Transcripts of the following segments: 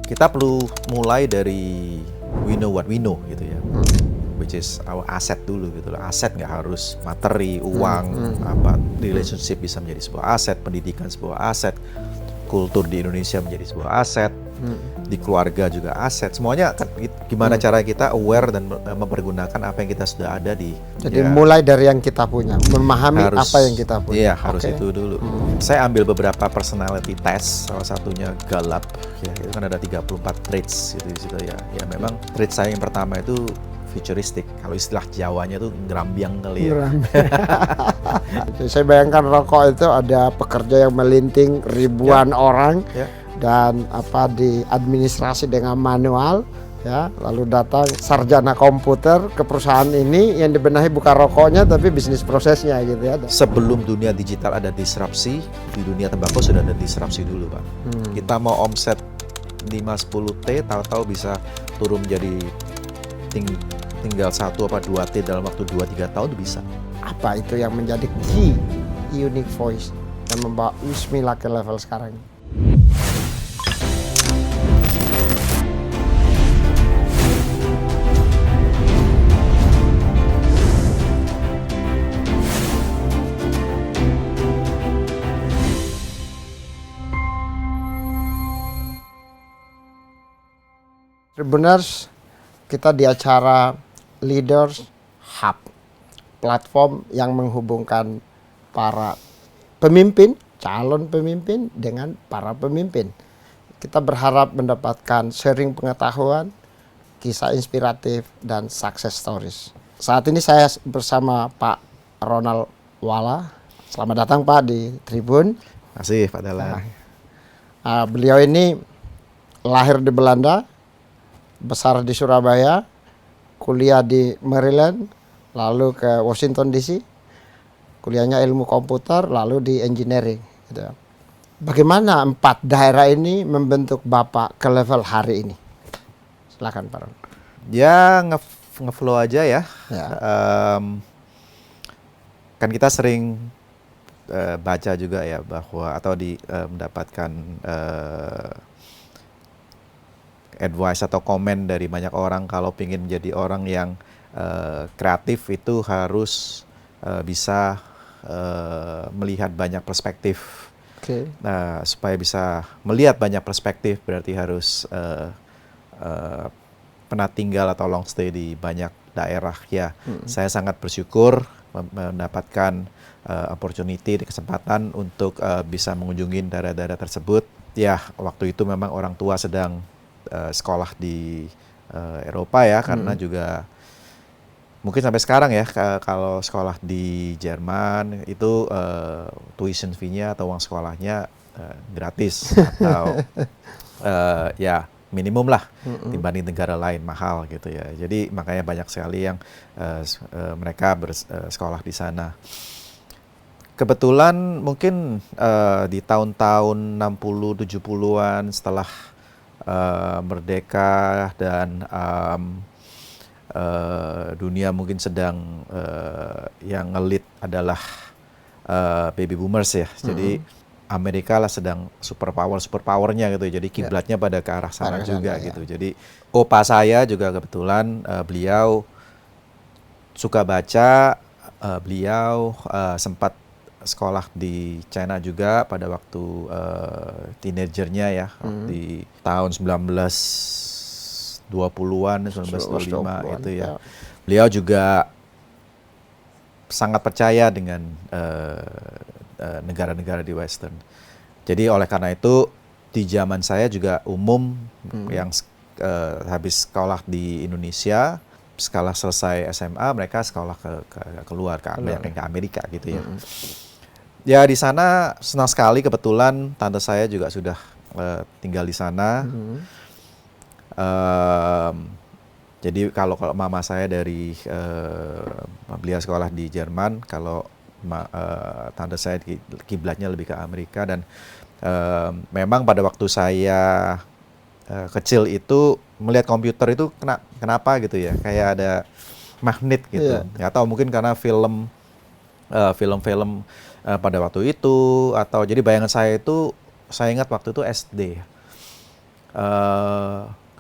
kita perlu mulai dari we know what we know gitu ya, which is our asset dulu gitu loh. Aset nggak harus materi, uang, apa, relationship bisa menjadi sebuah aset, pendidikan sebuah aset, kultur di Indonesia menjadi sebuah aset, di keluarga juga aset. Semuanya kan gimana cara kita aware dan mempergunakan apa yang kita sudah ada di. Jadi mulai dari yang kita punya, memahami apa yang kita punya. Iya, harus itu dulu. Saya ambil beberapa personality test, salah satunya Gallup. Ya, itu kan ada 34 traits gitu di situ ya. Ya memang trait saya yang pertama itu futuristic. Kalau istilah Jawanya tuh ngerambiang kali ya. Saya bayangkan rokok itu ada pekerja yang melinting ribuan orang dan apa di administrasi dengan manual ya, lalu datang sarjana komputer ke perusahaan ini yang dibenahi bukan rokoknya tapi bisnis prosesnya gitu ya. Sebelum dunia digital ada disrupsi, di dunia tembakau sudah ada disrupsi dulu, Pak. Kita mau omset 5-10 T, tahu-tahu bisa turun menjadi tinggal 1 apa 2 T dalam waktu 2-3 tahun itu bisa. Apa itu yang menjadi key unique voice yang membawa Wismila ke level sekarang? Tribuners, kita di acara Leaders Hub, platform yang menghubungkan para pemimpin, calon pemimpin dengan para pemimpin. Kita berharap mendapatkan sharing pengetahuan, kisah inspiratif, dan success stories. Saat ini saya bersama Pak Ronald Wala. Selamat datang Pak di Tribun. Terima kasih Pak Dahlan. Beliau ini lahir di Belanda, besar di Surabaya, kuliah di Maryland, lalu ke Washington DC, kuliahnya ilmu komputer, lalu di engineering. Gitu. Bagaimana 4 daerah ini membentuk Bapak ke level hari ini? Silakan Pak Ron. Ya ngeflow aja ya. Kan kita sering baca juga ya bahwa atau mendapatkan advice atau komen dari banyak orang kalau ingin menjadi orang yang kreatif itu harus bisa melihat banyak perspektif. Nah, supaya bisa melihat banyak perspektif berarti harus pernah tinggal atau long stay di banyak daerah ya. Saya sangat bersyukur mendapatkan opportunity, kesempatan untuk bisa mengunjungi daerah-daerah tersebut. Ya, waktu itu memang orang tua sedang sekolah di Eropa ya, karena juga mungkin sampai sekarang ya kalau sekolah di Jerman itu tuition fee-nya atau uang sekolahnya gratis atau ya minimum lah dibanding negara lain mahal gitu ya. Jadi makanya banyak sekali yang mereka bersekolah di sana. Kebetulan mungkin di tahun-tahun 60-70-an setelah merdeka dan dunia mungkin sedang yang ngelit adalah baby boomers ya. Jadi Amerika lah sedang superpowernya gitu. Jadi kiblatnya pada ke arah sana juga gitu. Jadi opa saya juga kebetulan beliau suka baca, beliau sempat sekolah di China juga pada waktu teenagernya ya, di tahun 1920-an, 1925 itu ya. Beliau juga sangat percaya dengan negara-negara di Western. Jadi oleh karena itu di zaman saya juga umum yang habis sekolah di Indonesia, setelah selesai SMA mereka sekolah keluar ke Amerika gitu ya. Ya di sana senang sekali, kebetulan tante saya juga sudah tinggal di sana. Jadi kalau mama saya dari beliau sekolah di Jerman, kalau tante saya kiblatnya lebih ke Amerika. Dan memang pada waktu saya kecil itu melihat komputer itu kenapa gitu ya, kayak ada magnet gitu. Nggak tahu, mungkin karena film pada waktu itu, atau jadi bayangan saya itu, saya ingat waktu itu SD.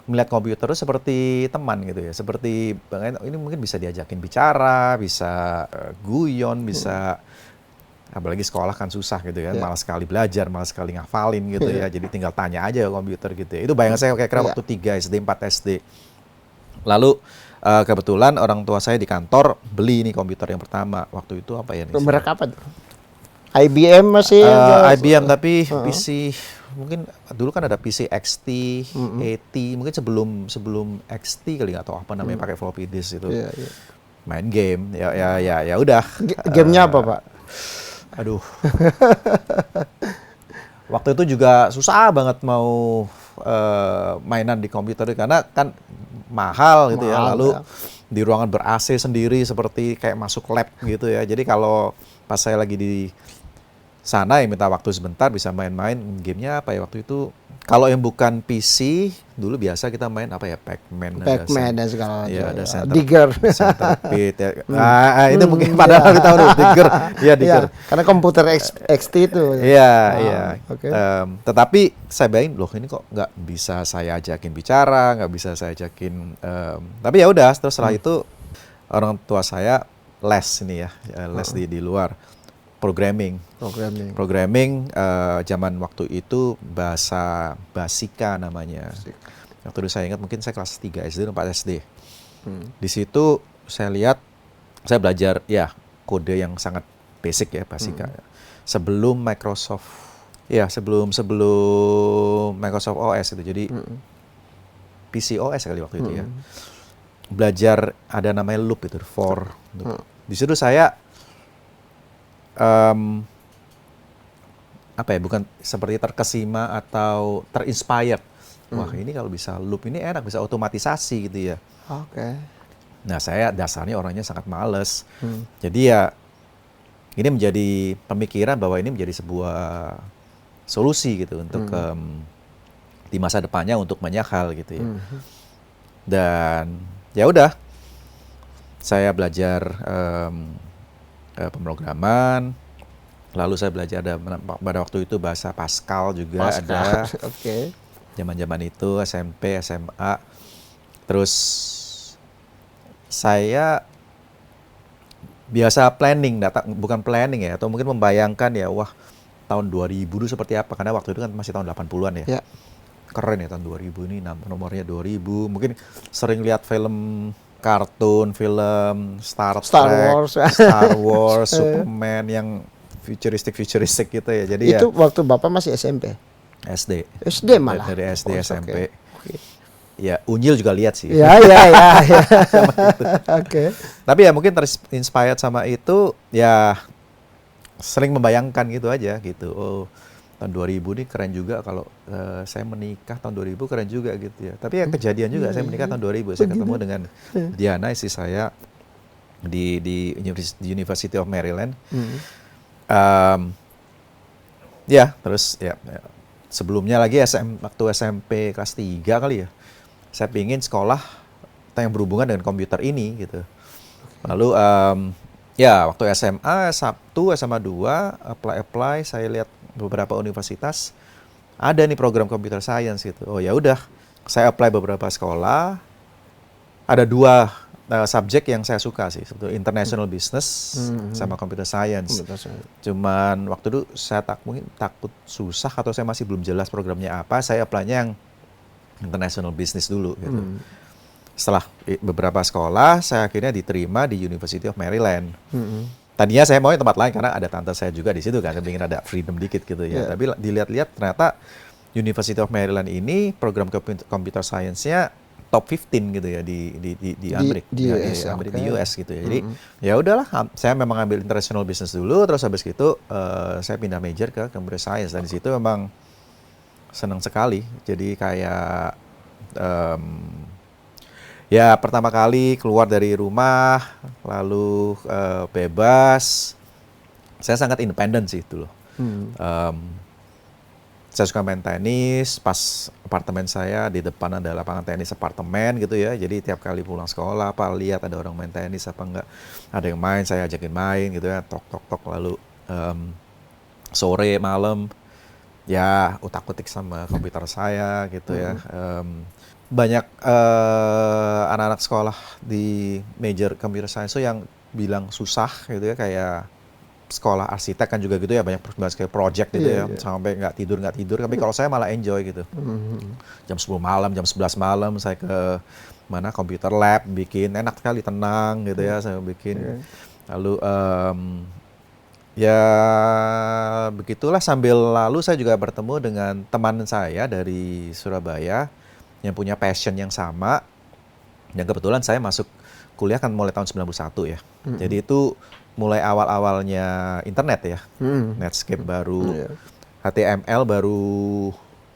melihat komputer itu seperti teman gitu ya, seperti ini mungkin bisa diajakin bicara, bisa guyon, bisa apalagi sekolah kan susah gitu kan, malas sekali belajar, malas sekali ngafalin gitu ya, jadi tinggal tanya aja ke komputer gitu ya. Itu bayangan saya kira waktu 3 SD, 4 SD. Lalu kebetulan orang tua saya di kantor beli nih komputer yang pertama. Waktu itu apa ya nih? Merek apa tuh? IBM masih? IBM tapi PC mungkin dulu kan ada PC XT, AT, mungkin sebelum XT kali nggak tahu apa namanya pakai floppy disk itu. Main game, ya udah. Gamenya apa Pak? Aduh. Waktu itu juga susah banget mau mainan di komputer karena kan mahal gitu ya. Lalu di ruangan ber-AC sendiri seperti kayak masuk lab gitu ya. Jadi kalau pas saya lagi di sana ya minta waktu sebentar bisa main-main. Gamenya apa ya waktu itu? Kalau yang bukan PC, dulu biasa kita main apa ya? Pac-Man dan segala macam. Ya, ada Digger. Centipede ya. Itu mungkin padahal di tahun Digger. Iya, Digger. Karena komputer XT itu. Iya. Tetapi saya bayangin, loh ini kok nggak bisa saya ajakin bicara, nggak bisa saya ajakin. Tapi ya udah, terus setelah itu orang tua saya les ini ya, les di luar. Programming zaman waktu itu bahasa Basika namanya. Waktu itu saya ingat mungkin saya kelas 3 SD atau 4 SD. Di situ saya lihat, saya belajar ya kode yang sangat basic ya Basika. Sebelum Microsoft, sebelum Microsoft OS itu. Jadi PC OS kali waktu itu ya. Belajar ada namanya loop itu, for. Di situ saya apa ya, bukan seperti terkesima atau terinspired. Wah ini kalau bisa loop ini enak, bisa otomatisasi gitu ya. Nah saya dasarnya orangnya sangat males. Jadi ya ini menjadi pemikiran bahwa ini menjadi sebuah solusi gitu untuk di masa depannya untuk banyak hal gitu ya. Dan ya udah saya belajar pemrograman, lalu saya belajar pada waktu itu bahasa Pascal juga ada. Zaman-zaman itu SMP, SMA. Terus saya biasa planning, bukan planning ya, atau mungkin membayangkan ya, wah tahun 2000 itu seperti apa, karena waktu itu kan masih tahun 80-an ya. Keren ya tahun 2000 ini, nomornya 2000. Mungkin sering lihat film kartun, film Star Wars, Superman yang futuristik gitu ya. Jadi itu waktu Bapak masih SMP? SD malah. Dari SD, SMP. Ya, Unyil juga lihat sih. Ya. Tapi ya mungkin terinspired sama itu, ya sering membayangkan gitu aja gitu. Oh, tahun 2000 ini keren juga kalau saya menikah tahun 2000 keren juga gitu ya. Tapi ya kejadian juga saya menikah tahun 2000. Saya ketemu dengan Diana, istri saya di University of Maryland. Terus sebelumnya lagi waktu SMP kelas 3 kali ya. Saya pingin sekolah yang berhubungan dengan komputer ini gitu. Lalu waktu SMA, SMA 2 apply saya lihat beberapa universitas ada nih program computer science gitu. Oh ya udah, saya apply beberapa sekolah. Ada 2 subjek yang saya suka sih, sebetulnya international business sama computer science. Cuman waktu itu saya mungkin takut susah atau saya masih belum jelas programnya apa. Saya apply-nya yang international business dulu gitu. Setelah beberapa sekolah, saya akhirnya diterima di University of Maryland. Tadinya saya mau di tempat lain karena ada tante saya juga di situ kan, saya ingin ada freedom dikit gitu ya. Tapi dilihat-lihat ternyata University of Maryland ini program computer science-nya top 15 gitu ya di Amerika, di US gitu ya. Jadi ya udahlah, saya memang ambil international business dulu, terus habis gitu saya pindah major ke computer science, dan di situ memang senang sekali. Jadi kayak ya pertama kali keluar dari rumah, lalu bebas. Saya sangat independen sih dulu. Saya suka main tenis. Pas apartemen saya di depan ada lapangan tenis apartemen gitu ya. Jadi tiap kali pulang sekolah lihat ada orang main tenis apa enggak, ada yang main saya ajakin main gitu ya. Tok lalu sore malam ya utak-utik sama komputer saya gitu ya. Banyak anak-anak sekolah di major computer science itu yang bilang susah gitu ya, kayak sekolah arsitek kan juga gitu ya, banyak kayak project gitu ya, sampai nggak tidur. Tapi kalau saya malah enjoy gitu. Jam 10 malam, jam 11 malam saya ke mana komputer lab, bikin enak sekali, tenang gitu ya, saya bikin. Lalu ya begitulah, sambil lalu saya juga bertemu dengan teman saya dari Surabaya yang punya passion yang sama. Dan kebetulan saya masuk kuliah kan mulai tahun 91 ya. Jadi itu mulai awal-awalnya internet ya. Netscape baru, HTML baru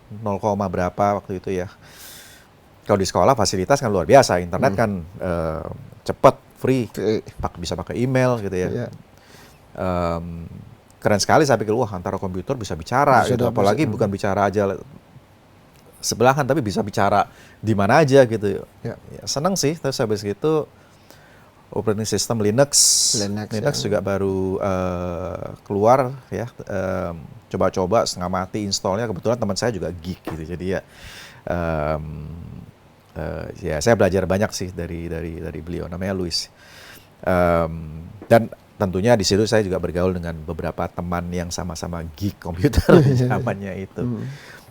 0, berapa waktu itu ya. Kalau di sekolah fasilitas kan luar biasa, internet kan cepet, free, bisa pakai email gitu ya. Keren sekali, saya pikir wah antara komputer bisa bicara gitu. Apalagi bukan bicara aja sebelahan, tapi bisa bicara di mana aja gitu. Ya, seneng sih. Terus habis itu operating system Linux juga baru keluar ya. Coba-coba setengah mati installnya. Kebetulan teman saya juga geek gitu, jadi ya ya saya belajar banyak sih dari beliau, namanya Luis. Dan tentunya di situ saya juga bergaul dengan beberapa teman yang sama-sama geek komputer zamannya itu.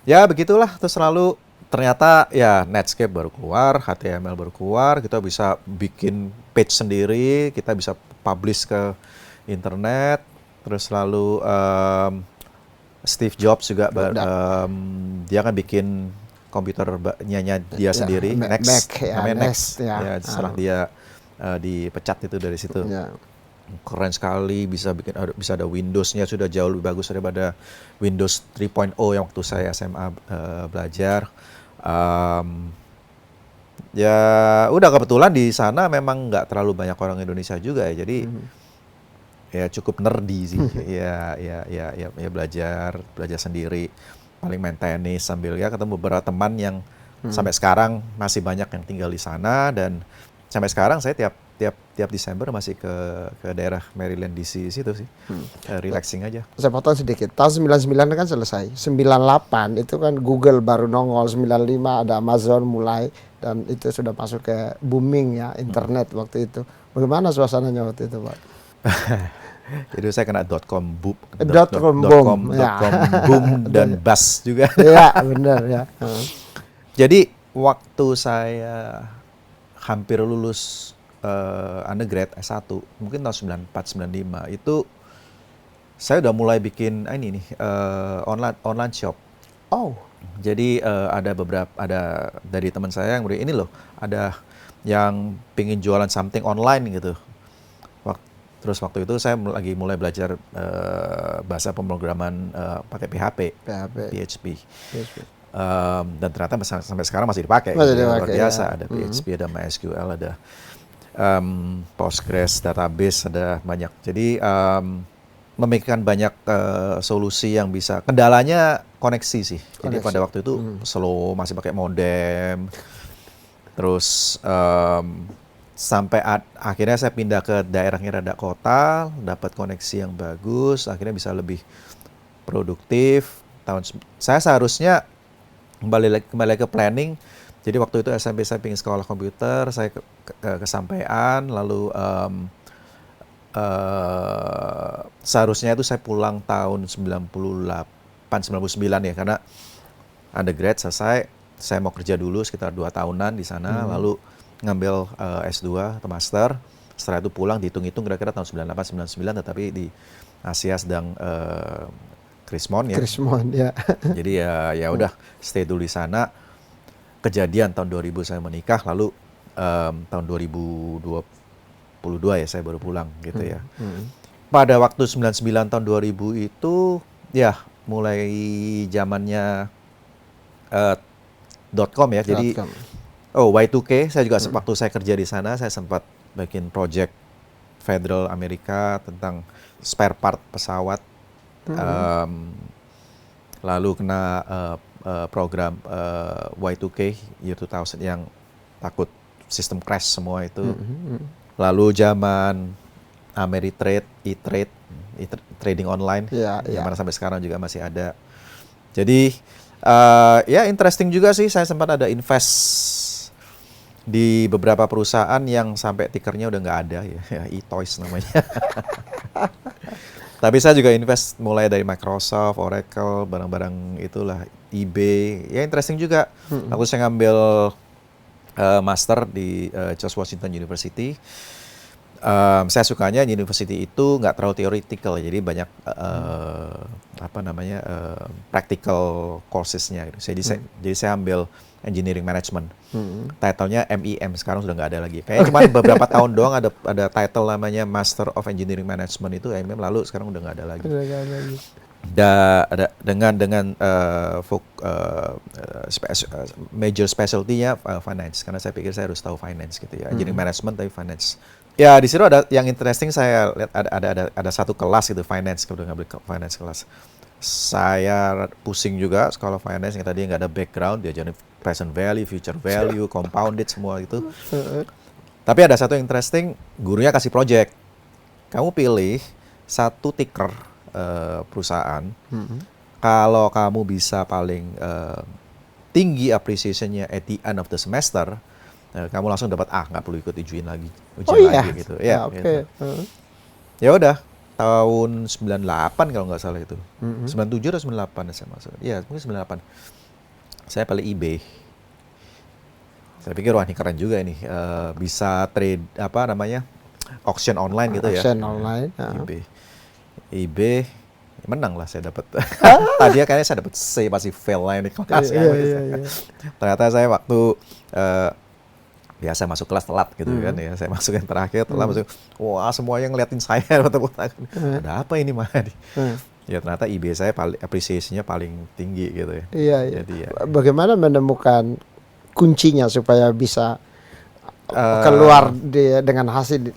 Ya begitulah, terus selalu ternyata ya Netscape baru keluar, HTML baru keluar, kita bisa bikin page sendiri, kita bisa publish ke internet. Terus lalu Steve Jobs juga dia kan bikin komputernya dia sendiri, namanya Next. Ya, setelah dia dipecat itu dari situ. Keren sekali, bisa ada Windows-nya, sudah jauh lebih bagus daripada Windows 3.0 yang waktu saya SMA belajar. Ya udah, kebetulan di sana memang nggak terlalu banyak orang Indonesia juga ya, jadi ya cukup nerdy sih. ya belajar sendiri, paling main tenis sambil ya ketemu beberapa teman yang sampai sekarang masih banyak yang tinggal di sana. Dan sampai sekarang saya tiap Desember masih ke daerah Maryland DC situ sih. Relaxing aja. Saya potong sedikit. Tahun 99 kan selesai. 98 itu kan Google baru nongol, 95 ada Amazon mulai, dan itu sudah masuk ke booming ya internet waktu itu. Bagaimana suasananya waktu itu, Pak? Jadi saya kena .com boom, boom dan bust juga. Iya, benar ya. Jadi waktu saya hampir lulus undergrad S1, mungkin tahun 94-95, itu saya udah mulai bikin ini nih, online shop. Oh. Jadi ada dari teman saya yang ini loh, ada yang pingin jualan something online gitu. Terus waktu itu saya lagi mulai belajar bahasa pemrograman pakai PHP. Dan ternyata sampai sekarang masih dipakai. Luar biasa, ada PHP, ada MySQL, ada Postgres database, ada banyak. Jadi memikirkan banyak solusi yang bisa. Kendalanya koneksi sih. Jadi pada waktu itu slow, masih pakai modem. Terus sampai akhirnya saya pindah ke daerahnya rada kota, dapat koneksi yang bagus, akhirnya bisa lebih produktif. Saya seharusnya kembali ke planning. Jadi waktu itu SMP saya pengen sekolah komputer, saya kesampaian, lalu seharusnya itu saya pulang tahun 98-99 ya, karena undergrad selesai, saya mau kerja dulu sekitar 2 tahunan di sana, lalu ngambil S2 atau master. Setelah itu pulang, dihitung-hitung kira-kira tahun 98-99, tetapi di Asia sedang krismon ya. Krismon ya. Jadi ya udah stay dulu di sana. Kejadian tahun 2000 saya menikah, lalu tahun 2022 ya saya baru pulang gitu ya. Pada waktu 99 tahun 2000 itu ya mulai zamannya .com ya. Jadi Y2K, saya juga waktu saya kerja di sana, saya sempat bikin project Federal Amerika tentang spare part pesawat. Lalu kena program Y2K year 2000 yang takut sistem crash semua itu. Lalu zaman Ameritrade, trading online, yang mana sampai sekarang juga masih ada. Jadi ya interesting juga sih, saya sempat ada invest di beberapa perusahaan yang sampai tikernya udah nggak ada ya, eToys namanya. Tapi saya juga invest mulai dari Microsoft, Oracle, barang-barang itulah, eBay. Ya interesting juga. Aku saya ngambil master di George Washington University. Saya sukanya university itu nggak terlalu theoretical, jadi banyak practical coursesnya gitu. Jadi saya ambil engineering management. Title-nya MEM, sekarang sudah nggak ada lagi. Kayaknya cuma beberapa tahun doang ada title namanya Master of Engineering Management itu MEM, lalu sekarang udah nggak ada lagi. Dengan major specialty-nya finance, karena saya pikir saya harus tahu finance gitu ya, engineering management tapi finance. Ya di situ ada yang interesting, saya lihat ada satu kelas gitu finance, udah ngambil finance kelas. Saya pusing juga sekolah finance yang tadi nggak ada background, diajarin present value, future value, compounded semua gitu. Tapi ada satu yang interesting, gurunya kasih project. Kamu pilih satu ticker perusahaan. Kalau kamu bisa paling tinggi appreciation-nya at the end of the semester, kamu langsung dapat A, nggak perlu ikut ujian lagi gitu. Ya, oke. Ya udah, tahun 98 kalau nggak salah itu. 97 atau 98 saya masuk. Iya, mungkin 98. Saya pilih eBay. Saya pikir wah ini keren juga ini, bisa trade auction online gitu ya. Auction online. eBay menang lah, saya dapat. Tadinya kayaknya saya dapat C, masih fail lah ini kelas. Ternyata saya waktu biasa masuk kelas telat gitu kan ya, saya masuk yang terakhir telat, masuk, wah semuanya ngeliatin saya, ada apa ini mah? Ya ternyata eBay saya appreciation-nya paling tinggi gitu ya. Iya. Jadi, ya. Bagaimana menemukan kuncinya supaya bisa keluar dengan hasil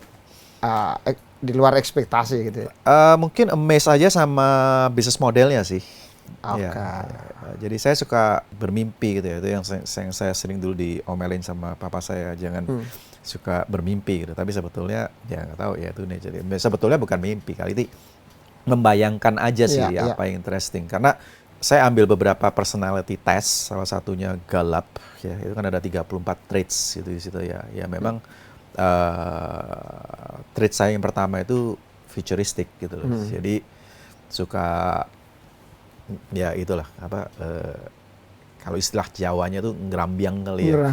di luar ekspektasi gitu ya? Mungkin amazed aja sama bisnis modelnya sih. Okay. Ya. Jadi saya suka bermimpi gitu ya, itu yang saya sering dulu diomelin sama papa saya, jangan suka bermimpi gitu. Tapi sebetulnya ya nggak tahu ya, itu nature. Sebetulnya bukan mimpi, kali ini membayangkan aja sih apa yang interesting. Karena saya ambil beberapa personality test, salah satunya Gallup ya, itu kan ada 34 traits gitu di situ ya. Ya memang trait saya yang pertama itu futuristic gitu loh. Jadi suka ya itulah kalau istilah Jawanya tuh ngerambiang kali ya.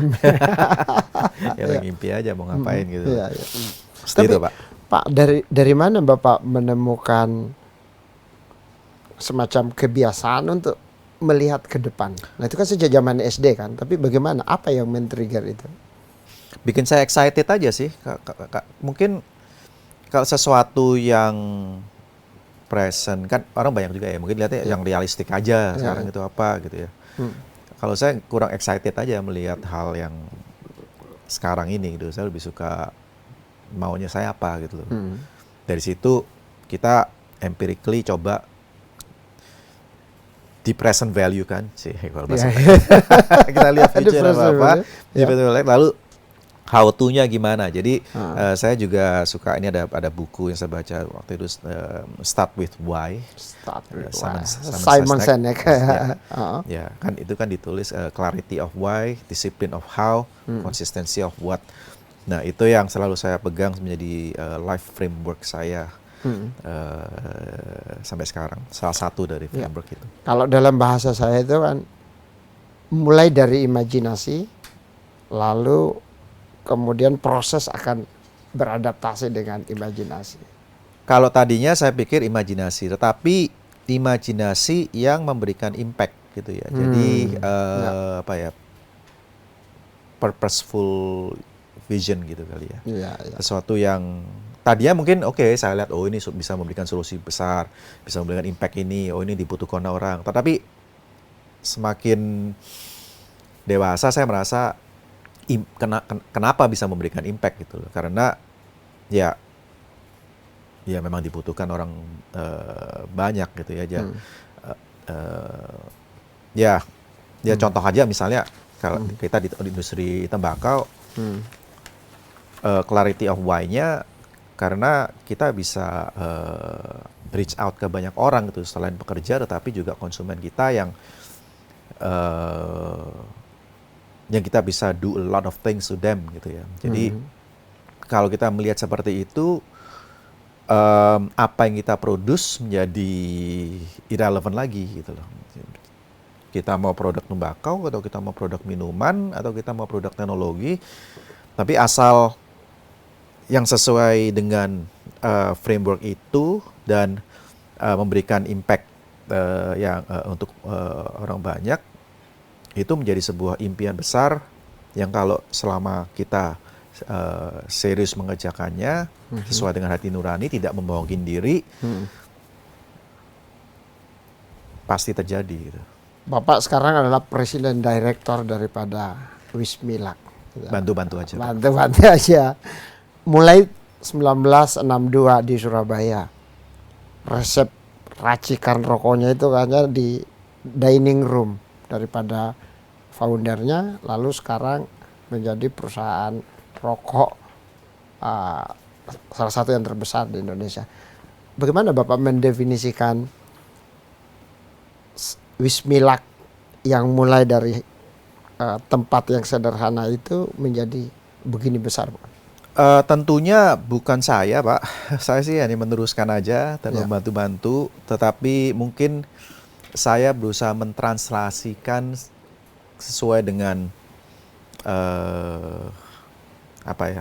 Ya mimpi aja mau ngapain gitu. Tapi itu, Pak. Pak, dari mana Bapak menemukan semacam kebiasaan untuk melihat ke depan? Nah itu kan sejak zaman SD kan, tapi bagaimana, apa yang men-trigger itu? Bikin saya excited aja sih. Mungkin kalau sesuatu yang present, kan orang banyak juga ya, mungkin lihatnya yang realistik aja sekarang itu apa gitu ya. Kalau saya kurang excited aja melihat hal yang sekarang ini gitu, saya lebih suka maunya saya apa gitu loh. Dari situ kita empirically coba di present value kan sih, kalau bahasa kita lihat future apa, lalu how to-nya gimana. Jadi saya juga suka, ini ada buku yang saya baca waktu itu, Start with Why. Simon Sinek. Ya, kan itu kan ditulis clarity of why, discipline of how, consistency of what. Nah, itu yang selalu saya pegang menjadi life framework saya sampai sekarang. Salah satu dari framework itu. Kalau dalam bahasa saya itu kan mulai dari imajinasi, lalu kemudian proses akan beradaptasi dengan imajinasi. Kalau tadinya saya pikir imajinasi, tetapi imajinasi yang memberikan impact gitu ya. Jadi purposeful vision gitu kali ya. Sesuatu yang tadinya mungkin saya lihat ini bisa memberikan solusi besar, bisa memberikan impact ini, ini dibutuhkan orang. Tetapi semakin dewasa saya merasa kenapa bisa memberikan impact gitu loh. Karena ya memang dibutuhkan orang banyak gitu ya. Contoh aja misalnya kalau kita di industri tembakau, clarity of why-nya karena kita bisa reach out ke banyak orang gitu, selain pekerja tetapi juga konsumen kita yang kita bisa do a lot of things to them gitu ya. Jadi kalau kita melihat seperti itu, apa yang kita produce menjadi irrelevant lagi gitu loh. Kita mau produk tembakau atau kita mau produk minuman atau kita mau produk teknologi, tapi asal yang sesuai dengan framework itu dan memberikan impact untuk orang banyak, itu menjadi sebuah impian besar yang kalau selama kita serius mengerjakannya sesuai dengan hati nurani, tidak membohongin diri, pasti terjadi gitu. Bapak sekarang adalah presiden direktur daripada Wismilak. Bantu-bantu aja. Bantu-bantu aja. Mulai 1962 di Surabaya. Resep racikan rokoknya itu kayaknya di dining room daripada foundernya, lalu sekarang menjadi perusahaan rokok salah satu yang terbesar di Indonesia. Bagaimana Bapak mendefinisikan Wismilak yang mulai dari tempat yang sederhana itu menjadi begini besar, Pak? Tentunya bukan saya, Pak. Saya sih hanya meneruskan aja dan membantu-bantu, tetapi mungkin saya berusaha mentranslasikan sesuai dengan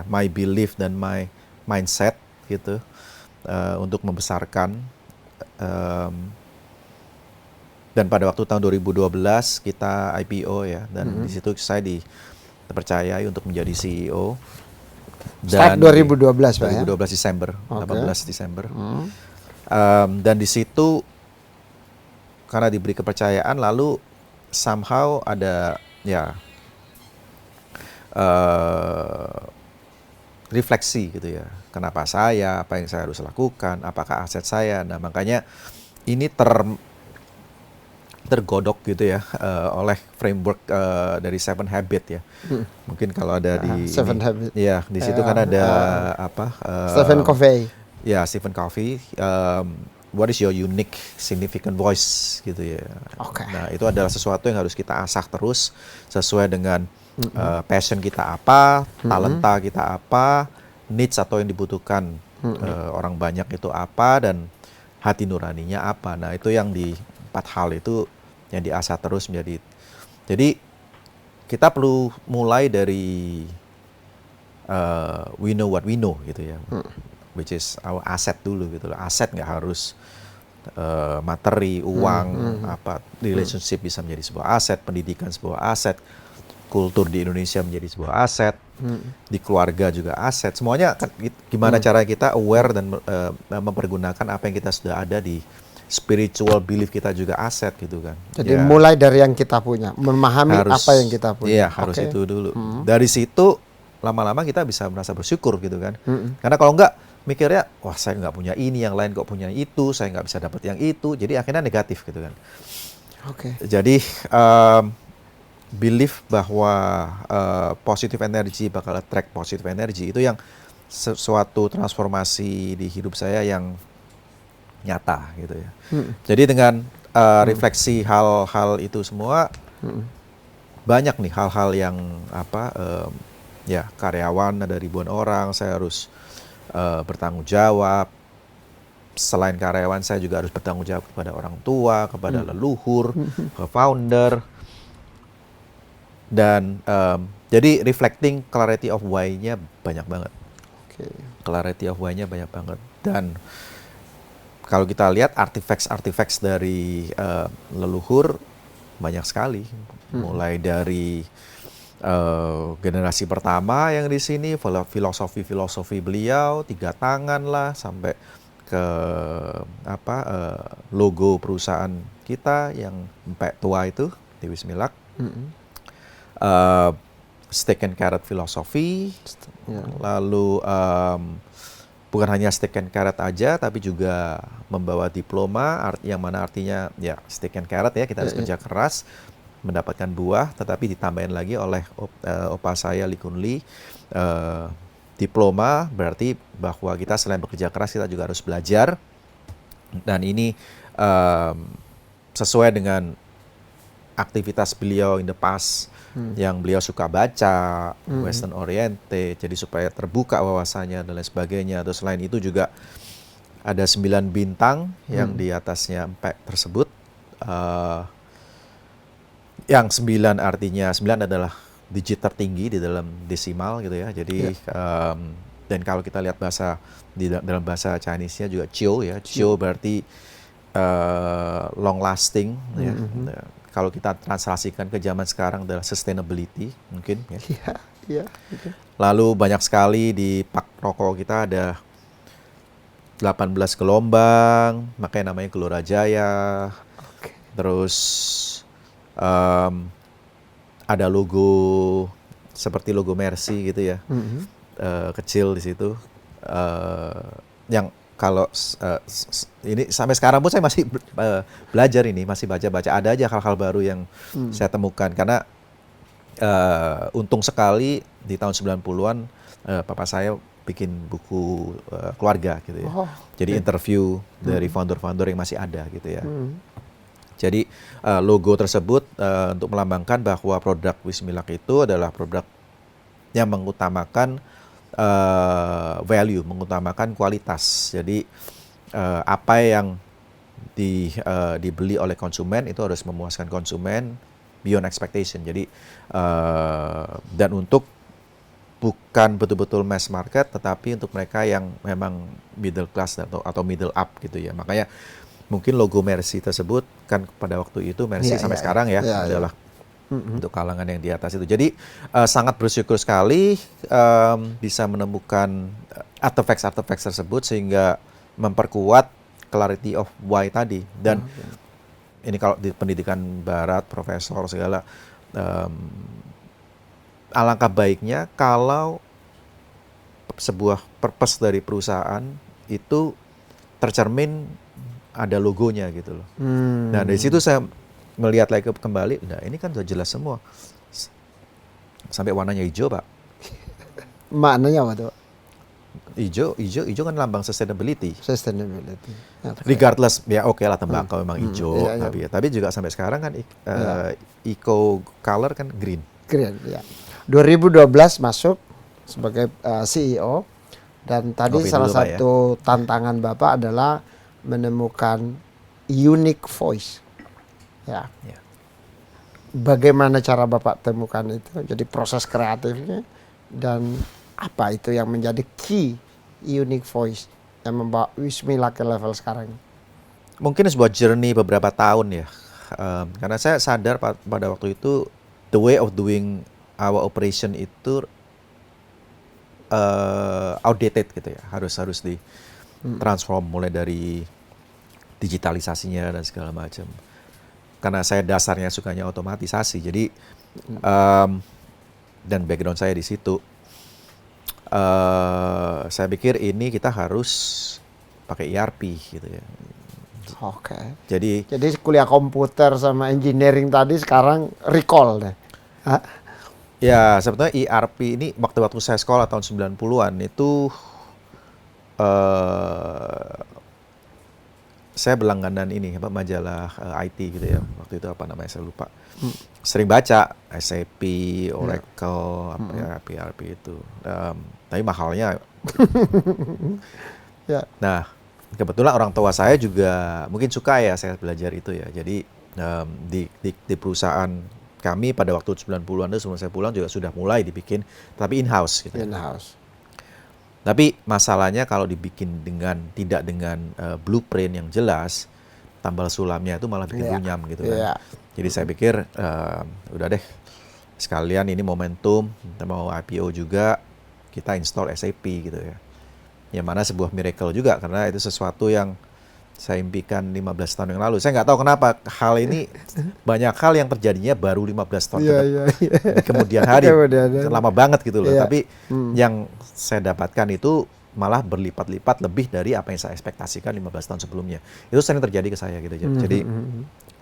my belief dan my mindset gitu, untuk membesarkan. Dan pada waktu tahun 2012 kita IPO ya, dan di situ saya dipercayai untuk menjadi CEO. Start 2012 Pak ya? 2012 Desember, 18 Desember. Dan di situ karena diberi kepercayaan, lalu somehow ada refleksi gitu ya. Kenapa saya, apa yang saya harus lakukan, apakah aset saya. Nah makanya ini tergodok gitu ya oleh framework dari Seven Habit ya. Mungkin kalau ada di Seven Habit. Ya, di situ kan ada Stephen Covey. Ya, Stephen Covey. What is your unique significant voice gitu ya. Nah, itu adalah sesuatu yang harus kita asah terus sesuai dengan passion kita apa, talenta kita apa, needs atau yang dibutuhkan orang banyak itu apa, dan hati nuraninya apa. Nah, itu yang di 4 hal itu yang diasah terus menjadi. Jadi kita perlu mulai dari we know what we know gitu ya, which is our asset dulu gitu loh. Aset nggak harus materi, uang, relationship bisa menjadi sebuah aset, pendidikan sebuah aset, kultur di Indonesia menjadi sebuah aset, di keluarga juga aset. Semuanya gimana cara kita aware dan mempergunakan apa yang kita sudah ada di spiritual belief kita juga aset gitu kan. Jadi mulai dari yang kita punya, memahami apa yang kita punya. Iya, harus itu dulu. Dari situ lama-lama kita bisa merasa bersyukur gitu kan. Karena kalau enggak mikirnya, wah saya nggak punya ini, yang lain kok punya itu, saya nggak bisa dapat yang itu. Jadi akhirnya negatif gitu kan. Jadi belief bahwa positive energy bakal attract positive energy, itu yang sesuatu transformasi di hidup saya yang nyata gitu ya. Jadi dengan refleksi hal-hal itu semua, banyak nih hal-hal yang karyawan ada ribuan orang, saya harus bertanggung jawab. Selain karyawan, saya juga harus bertanggung jawab kepada orang tua, kepada leluhur, ke founder. Dan jadi reflecting clarity of why-nya banyak banget. Clarity of why-nya banyak banget. Dan kalau kita lihat artifacts dari leluhur banyak sekali, mulai dari generasi pertama yang di sini, filosofi beliau 3 tangan lah, sampai ke logo perusahaan kita yang empek tua itu di Wismilak, steak and carrot filosofi, lalu bukan hanya steak and carrot aja, tapi juga membawa diploma, yang mana artinya ya steak and carrot ya, kita harus kerja keras mendapatkan buah, tetapi ditambahin lagi oleh opa saya Lee Kun Lee, diploma berarti bahwa kita selain bekerja keras, kita juga harus belajar Dan ini sesuai dengan aktivitas beliau in the past, yang beliau suka baca, Western oriented, jadi supaya terbuka wawasannya dan lain sebagainya. Terus selain itu juga ada 9 bintang yang di atasnya MPEC tersebut. Yang 9 artinya 9 adalah digit tertinggi di dalam desimal gitu ya. Jadi dan kalau kita lihat bahasa dalam bahasa Chinese-nya juga Chiu ya. Chiu berarti long lasting ya. Kalau kita translasikan ke zaman sekarang adalah sustainability mungkin ya. Iya. Lalu banyak sekali di pak rokok kita ada 18 gelombang, makanya namanya Gelora Jaya. Terus ada logo seperti logo Mercy gitu ya, kecil di situ. Yang kalau ini sampai sekarang pun saya masih belajar ini, masih baca-baca. Ada aja hal-hal baru yang saya temukan karena untung sekali di tahun 90-an papa saya bikin buku keluarga gitu ya. Jadi interview dari founder-founder yang masih ada gitu ya. Jadi logo tersebut untuk melambangkan bahwa produk Wismilak itu adalah produk yang mengutamakan value, mengutamakan kualitas. Jadi apa yang dibeli oleh konsumen itu harus memuaskan konsumen beyond expectation. Jadi dan untuk bukan betul-betul mass market, tetapi untuk mereka yang memang middle class atau middle up gitu ya. Makanya mungkin logo Mercy tersebut kan pada waktu itu Mercy sampai sekarang ya adalah untuk kalangan yang di atas itu. Jadi sangat bersyukur sekali bisa menemukan artifacts tersebut sehingga memperkuat clarity of why tadi. Dan ini kalau di pendidikan barat, profesor segala, alangkah baiknya kalau sebuah purpose dari perusahaan itu tercermin ada logonya gitu loh. Nah dari situ saya melihat lagi kembali, nah ini kan sudah jelas semua. Sampai warnanya hijau, Pak. Maknanya apa tuh? Hijau kan lambang sustainability. Sustainability. Regardless, ya oke lah tembakau memang hijau, tapi juga sampai sekarang kan eco color kan green. Green, ya. 2012 masuk sebagai CEO dan tadi salah satu tantangan Bapak adalah menemukan unique voice. Ya. Bagaimana cara Bapak temukan itu? Jadi proses kreatifnya dan apa itu yang menjadi key unique voice yang membawa Wismilak ke level sekarang? Mungkin sebuah journey beberapa tahun ya. Karena saya sadar pada waktu itu the way of doing our operation itu outdated gitu ya. Harus di transform mulai dari digitalisasinya dan segala macam. Karena saya dasarnya sukanya otomatisasi, jadi dan background saya di situ, saya pikir ini kita harus pakai ERP gitu ya. Oke. Jadi kuliah komputer sama engineering tadi sekarang recall deh. Ya sebetulnya ERP ini waktu saya sekolah tahun 90-an itu saya berlangganan ini majalah IT gitu ya. Waktu itu apa namanya saya lupa. Sering baca SAP, Oracle, ERP itu. Tapi mahalnya. Nah, kebetulan orang tua saya juga mungkin suka ya saya belajar itu ya. Jadi di perusahaan kami pada waktu 90-an itu sebelum saya pulang juga sudah mulai dibikin, tapi in-house gitu. In-house. Tapi masalahnya kalau dibikin tidak dengan blueprint yang jelas, tambal sulamnya itu malah bikin runyam gitu kan. Jadi saya pikir udah deh, sekalian ini momentum, kita mau IPO juga, kita install SAP gitu ya. Yang mana sebuah miracle juga, karena itu sesuatu yang saya impikan 15 tahun yang lalu. Saya nggak tahu kenapa hal ini, banyak hal yang terjadinya baru 15 tahun kemudian hari. Lama banget gitu loh. Tapi yang saya dapatkan itu malah berlipat-lipat lebih dari apa yang saya ekspektasikan 15 tahun sebelumnya. Itu sering terjadi ke saya gitu. Jadi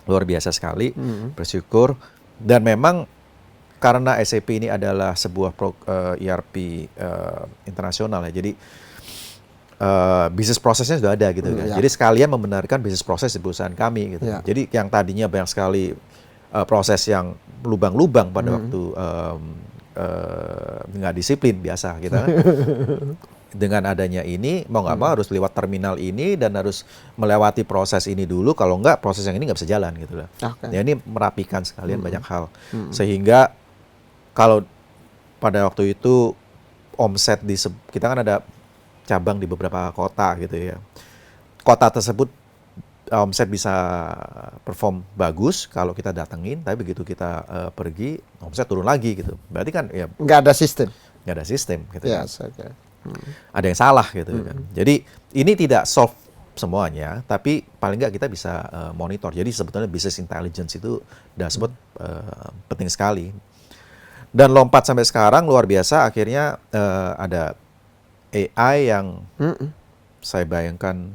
luar biasa sekali, bersyukur. Dan memang karena SAP ini adalah sebuah ERP internasional ya. Jadi bisnis prosesnya sudah ada gitu kan. Ya. Jadi sekalian membenarkan bisnis proses di perusahaan kami gitu. Ya. Jadi yang tadinya banyak sekali proses yang lubang-lubang pada waktu nggak disiplin biasa gitu kan. Dengan adanya ini mau nggak mau harus lewat terminal ini dan harus melewati proses ini dulu. Kalau nggak proses yang ini nggak bisa jalan gitu loh. Okay. Ya ini merapikan sekalian banyak hal. Sehingga kalau pada waktu itu omset kita kan ada cabang di beberapa kota gitu ya. Kota tersebut omset bisa perform bagus kalau kita datengin, tapi begitu kita pergi omset turun lagi gitu. Berarti kan ya nggak ada sistem. Nggak ada sistem gitu Yes, kan. okay. Ada yang salah gitu kan. Jadi ini tidak solve semuanya, tapi paling nggak kita bisa monitor. Jadi sebetulnya business intelligence itu dashboard penting sekali. Dan lompat sampai sekarang luar biasa, akhirnya ada AI yang saya bayangkan,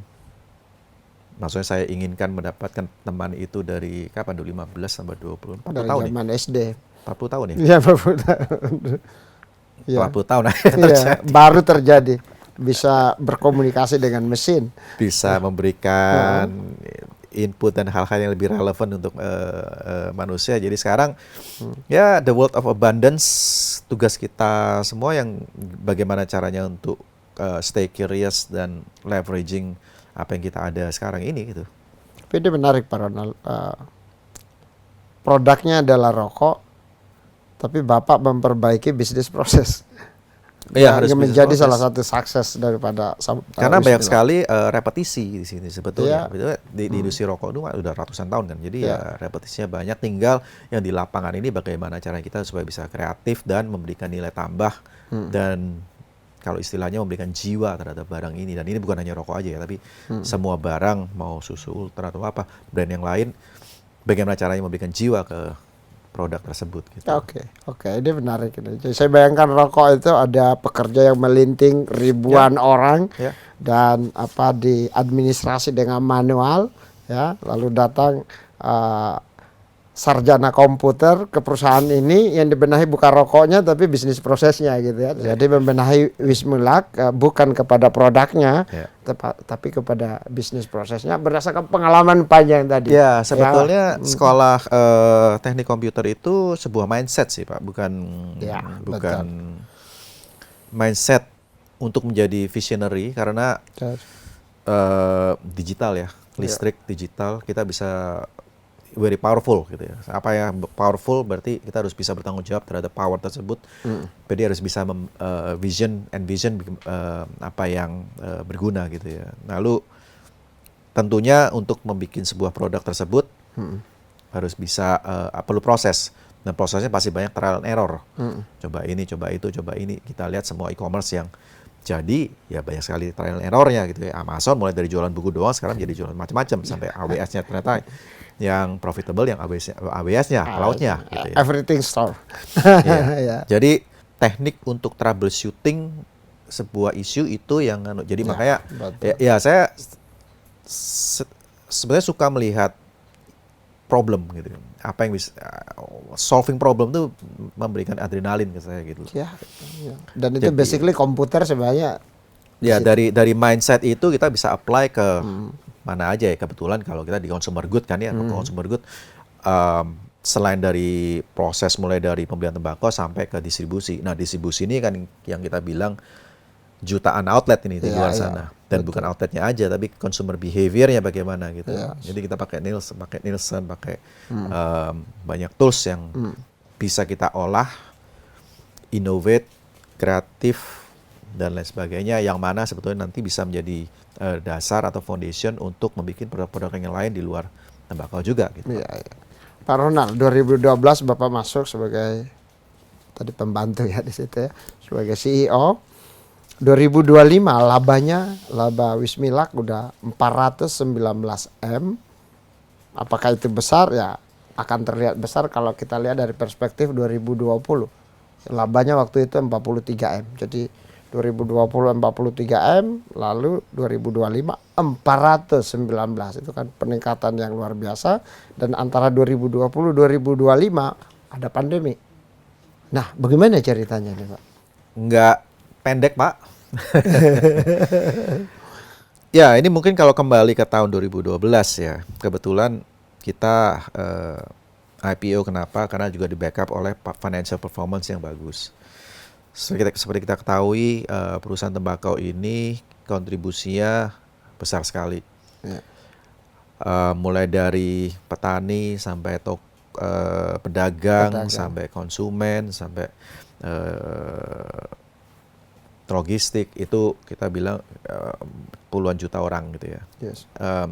maksudnya saya inginkan mendapatkan teman itu dari kapan dulu 15 sampai 20 40 Dari tahun zaman nih. SD. 40 tahun ya? Iya, 40 tahun. Iya. 40 tahun Iya, baru terjadi bisa berkomunikasi dengan mesin. bisa memberikan input dan hal-hal yang lebih relevan untuk manusia. Jadi sekarang ya the world of abundance, tugas kita semua yang bagaimana caranya untuk stay curious dan leveraging apa yang kita ada sekarang ini gitu. Tapi ini menarik Pak Ronald. Produknya adalah rokok, tapi Bapak memperbaiki bisnis proses. Iya, harus yang bisnis menjadi proses. salah satu sukses daripada Karena banyak Wismillah. sekali repetisi di sini sebetulnya. Iya. Di industri rokok itu udah ratusan tahun kan. Jadi ya repetisinya banyak. Tinggal yang di lapangan ini bagaimana cara kita supaya bisa kreatif dan memberikan nilai tambah dan kalau istilahnya memberikan jiwa terhadap barang ini. Dan ini bukan hanya rokok aja ya, tapi semua barang mau susu ultra atau apa brand yang lain, bagaimana caranya memberikan jiwa ke produk tersebut gitu. Oke, ini menarik ini. Jadi saya bayangkan rokok itu ada pekerja yang melinting ribuan orang Ya. dan di administrasi dengan manual ya, lalu datang sarjana komputer ke perusahaan ini yang dibenahi bukan rokoknya tapi bisnis prosesnya gitu ya. Jadi membenahi Wismillah bukan kepada produknya tapi kepada bisnis prosesnya berdasarkan pengalaman panjang tadi. Ya, sebetulnya sekolah teknik komputer itu sebuah mindset sih, Pak, bukan mindset untuk menjadi visionary karena digital ya, listrik digital kita bisa very powerful gitu ya. Apa ya powerful berarti kita harus bisa bertanggung jawab terhadap power tersebut. Jadi harus bisa vision apa yang berguna gitu ya. Lalu tentunya untuk membuat sebuah produk tersebut harus bisa perlu proses. Dan prosesnya pasti banyak trial and error. Coba ini, coba itu, coba ini. Kita lihat semua e-commerce yang jadi ya banyak sekali trial and errornya gitu ya. Amazon mulai dari jualan buku doang sekarang jadi jualan macam-macam sampai AWS-nya ternyata yang profitable, yang AWS-nya, cloud-nya gitu ya. Everything store. Ya. Jadi teknik untuk troubleshooting sebuah isu itu yang jadi makanya ya saya sebenarnya suka melihat problem gitu. Apa yang bisa solving problem itu memberikan adrenalin ke saya gitu. Ya. Dan itu basically komputer sebenarnya. Ya dari mindset itu kita bisa apply ke mana aja ya, kebetulan kalau kita di consumer good kan ya, consumer good selain dari proses mulai dari pembelian tembakau sampai ke distribusi. Nah, distribusi ini kan yang kita bilang jutaan outlet ini di luar sana. Dan bukan outletnya aja, tapi consumer behavior-nya bagaimana gitu. Jadi kita pakai Nielsen, pakai banyak tools yang bisa kita olah, innovate, kreatif, dan lain sebagainya, yang mana sebetulnya nanti bisa menjadi dasar atau foundation untuk membuat produk-produk yang lain di luar tembakau juga gitu. Iya. Pak Ronald, 2012 Bapak masuk sebagai tadi pembantu ya di situ ya, sebagai CEO. 2025 laba Wismillah udah 419 M. Apakah itu besar? Ya akan terlihat besar kalau kita lihat dari perspektif 2020. Labanya waktu itu 43 M. Jadi 2020 43 M, lalu 2025 419. Itu kan peningkatan yang luar biasa. Dan antara 2020 2025 ada pandemi. Nah, bagaimana ceritanya nih, Pak? Nggak pendek, Pak. Ya, ini mungkin kalau kembali ke tahun 2012 ya, kebetulan kita IPO kenapa? Karena juga di backup oleh financial performance yang bagus. Seperti kita ketahui, perusahaan tembakau ini kontribusinya besar sekali. Ya. Mulai dari petani sampai pedagang, Pedagang. sampai konsumen, sampai logistik, itu kita bilang puluhan juta orang gitu ya. Yes.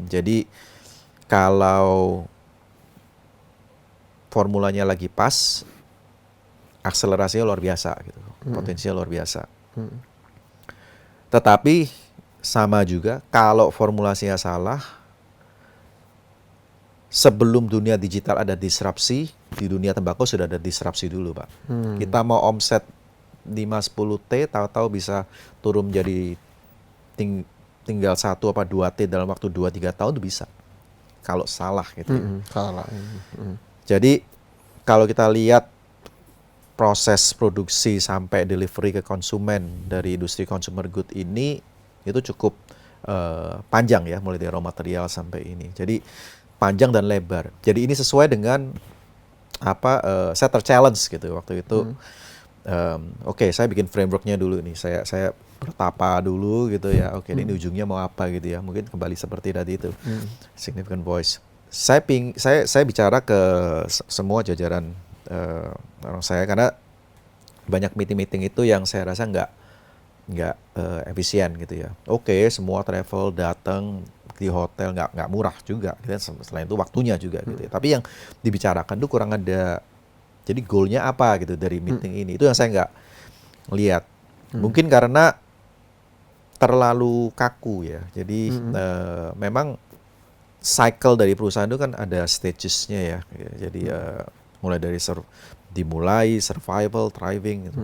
Jadi kalau formulanya lagi pas, akselerasinya luar biasa gitu, potensinya luar biasa. Tetapi sama juga kalau formulasinya salah, sebelum dunia digital ada disrupsi, di dunia tembakau sudah ada disrupsi dulu, Pak. Kita mau omset 5-10 T, tahu-tahu bisa turun menjadi tinggal 1 apa 2 T dalam waktu 2-3 tahun itu bisa. Kalau salah gitu. Salah. Jadi kalau kita lihat proses produksi sampai delivery ke konsumen dari industri consumer good ini, itu cukup panjang ya, mulai dari raw material sampai ini. Jadi panjang dan lebar. Jadi ini sesuai dengan saya ter-challenge gitu waktu itu. Oke, saya bikin frameworknya dulu nih. Saya bertapa dulu gitu ya. Oke, ini ujungnya mau apa gitu ya. Mungkin kembali seperti tadi itu. Significant voice. Saya bicara ke semua jajaran orang saya, karena banyak meeting-meeting itu yang saya rasa nggak efisien gitu ya. Oke, semua travel datang di hotel nggak murah juga. Gitu. Selain itu waktunya juga gitu ya. Tapi yang dibicarakan tuh kurang ada. Jadi goalnya apa gitu dari meeting ini? Itu yang saya nggak lihat. Mungkin karena terlalu kaku ya. Jadi memang cycle dari perusahaan itu kan ada stages-nya ya. Jadi mulai dari dimulai survival, thriving gitu.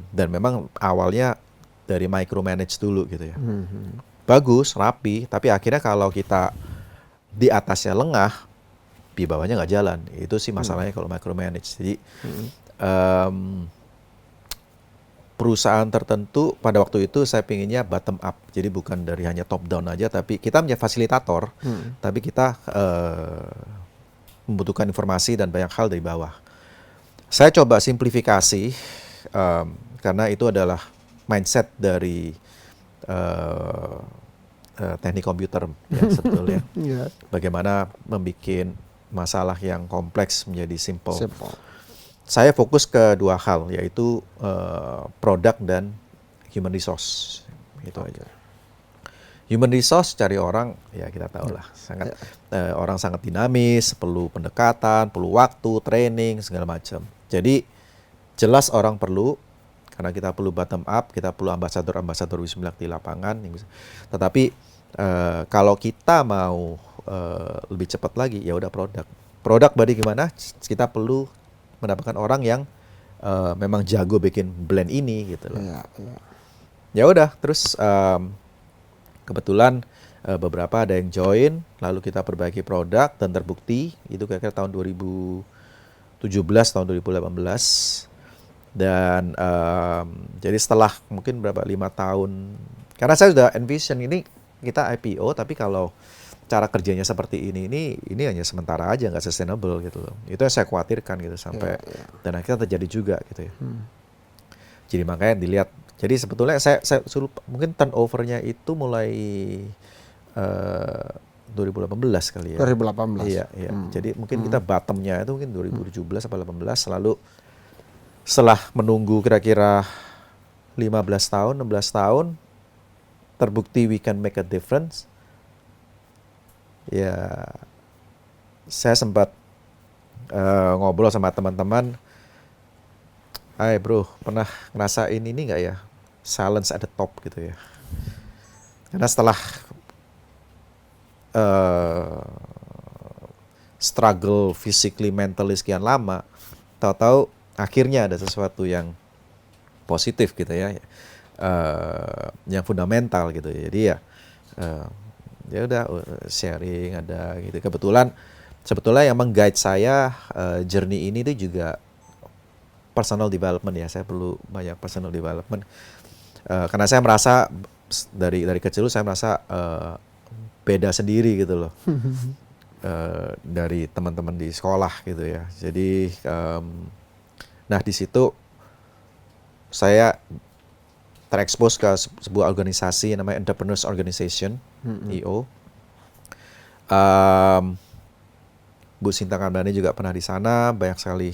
Dan memang awalnya dari micromanage dulu gitu ya. Bagus, rapi, tapi akhirnya kalau kita di atasnya lengah, di bawahnya nggak jalan. Itu sih masalahnya kalau micromanage. Jadi perusahaan tertentu pada waktu itu saya pinginnya bottom up. Jadi bukan dari hanya top down aja, tapi kita menjadi fasilitator, tapi kita membutuhkan informasi dan banyak hal dari bawah. Saya coba simplifikasi karena itu adalah mindset dari teknik komputer ya sebetulnya. Bagaimana membuat masalah yang kompleks menjadi simple. Saya fokus ke 2 hal, yaitu produk dan human resource. Itu aja. Human resource cari orang, ya kita tahu lah, orang sangat dinamis, perlu pendekatan, perlu waktu, training, segala macam. Jadi jelas orang perlu, karena kita perlu bottom up, kita perlu ambasador Wismilak di lapangan. Tetapi kalau kita mau lebih cepat lagi, ya udah produk. Produk berarti gimana? Kita perlu mendapatkan orang yang memang jago bikin blend ini gitu loh. Ya udah, terus kebetulan beberapa ada yang join, lalu kita perbaiki produk dan terbukti itu kira-kira tahun 2017, tahun 2018. Dan jadi setelah mungkin 5 tahun, karena saya sudah envision ini kita IPO, tapi kalau cara kerjanya seperti ini hanya sementara aja, nggak sustainable gitu loh. Itu yang saya khawatirkan gitu sampai dan akhirnya terjadi juga gitu ya. Jadi makanya dilihat. Jadi sebetulnya saya suruh mungkin turnovernya itu mulai 2018 kali ya. 2018. Iya. Jadi mungkin kita bottomnya itu mungkin 2017 atau 2018, lalu setelah menunggu kira-kira 15 tahun, 16 tahun, terbukti we can make a difference. Ya, saya sempat ngobrol sama teman-teman, "Hai bro, pernah ngerasain ini nggak ya? Silence at the top gitu ya." Karena setelah struggle physically, mentally sekian lama, tahu-tahu akhirnya ada sesuatu yang positif gitu ya, yang fundamental gitu. Jadi ya udah sharing ada gitu. Kebetulan sebetulnya yang meng-guide saya journey ini itu juga personal development ya. Saya perlu banyak personal development karena saya merasa dari kecil saya merasa beda sendiri gitu loh. Dari teman-teman di sekolah gitu ya. Jadi nah di situ saya terekspos ke sebuah organisasi namanya Entrepreneurs Organization, EO. Bu Sinta Kamdhani juga pernah di sana, banyak sekali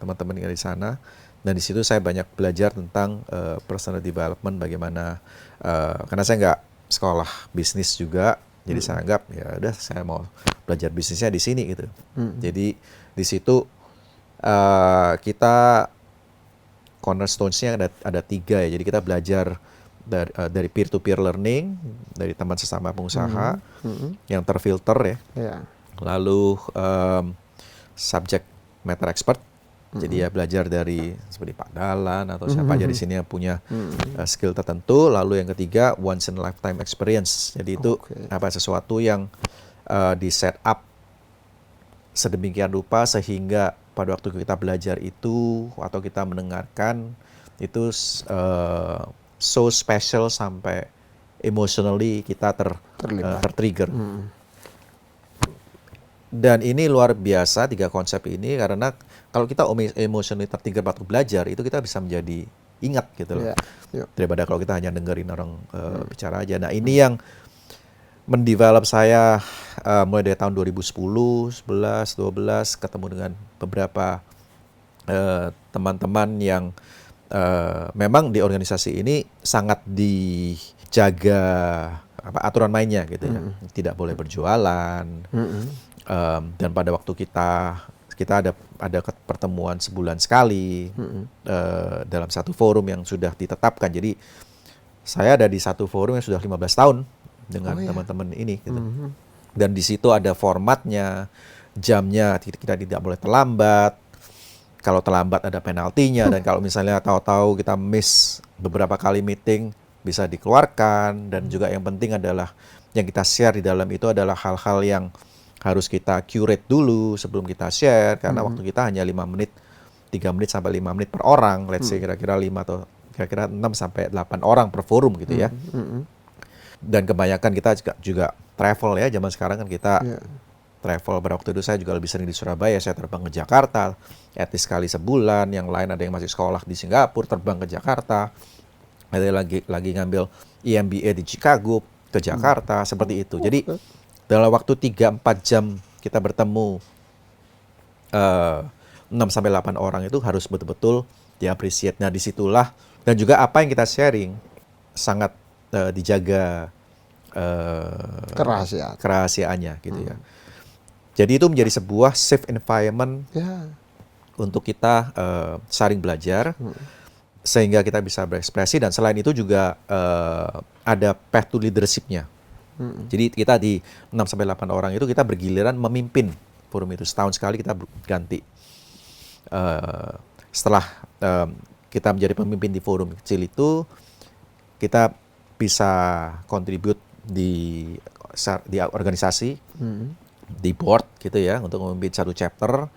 teman-teman yang di sana. Dan di situ saya banyak belajar tentang personal development, bagaimana karena saya nggak sekolah bisnis juga, jadi saya anggap ya udah saya mau belajar bisnisnya di sini gitu. Jadi di situ kita cornerstones-nya ada 3 ya. Jadi kita belajar dari peer-to-peer learning, dari teman sesama pengusaha yang terfilter ya. Yeah. Lalu subject matter expert. Jadi ya belajar dari seperti Pak Dalan atau siapa aja di sini yang punya skill tertentu. Lalu yang ketiga once in a lifetime experience. Jadi itu sesuatu yang di set up sedemikian rupa sehingga pada waktu kita belajar itu atau kita mendengarkan itu so special sampai emotionally kita tertrigger. Dan ini luar biasa 3 konsep ini karena kalau kita emotionally tertrigger waktu belajar itu kita bisa menjadi ingat gitu loh. Daripada kalau kita hanya dengerin orang bicara aja. Nah ini yang mendevelop saya mulai dari tahun 2010, 11, 12 ketemu dengan beberapa teman-teman yang memang di organisasi ini sangat dijaga aturan mainnya gitu ya. Tidak boleh berjualan. Dan pada waktu kita ada pertemuan sebulan sekali dalam satu forum yang sudah ditetapkan. Jadi saya ada di satu forum yang sudah 15 tahun dengan teman-teman ini gitu. Dan di situ ada formatnya, jamnya, kita tidak boleh terlambat. Kalau terlambat ada penaltinya, dan kalau misalnya tahu-tahu kita miss beberapa kali meeting bisa dikeluarkan. Dan juga yang penting adalah yang kita share di dalam itu adalah hal-hal yang harus kita curate dulu sebelum kita share, karena waktu kita hanya 5 menit, 3 menit sampai 5 menit per orang, let's say kira-kira 5 atau kira-kira 6 sampai 8 orang per forum gitu ya. Dan kebanyakan kita juga travel ya, zaman sekarang kan kita travel. Pada waktu itu saya juga lebih sering di Surabaya, saya terbang ke Jakarta, at least sekali sebulan. Yang lain ada yang masih sekolah di Singapura, terbang ke Jakarta. Ada lagi ngambil EMBA di Chicago, ke Jakarta, seperti itu. Jadi dalam waktu 3-4 jam kita bertemu 6-8 orang itu harus betul-betul di-appreciate. Nah disitulah, dan juga apa yang kita sharing sangat dijaga kerahasiaannya gitu ya. Jadi itu menjadi sebuah safe environment untuk kita saling belajar sehingga kita bisa berekspresi. Dan selain itu juga ada path to leadership-nya. Jadi kita di 6-8 orang itu kita bergiliran memimpin forum itu. Setahun sekali kita ganti. Setelah kita menjadi pemimpin di forum kecil itu, kita bisa kontribut di organisasi, di board gitu ya, untuk memimpin satu chapter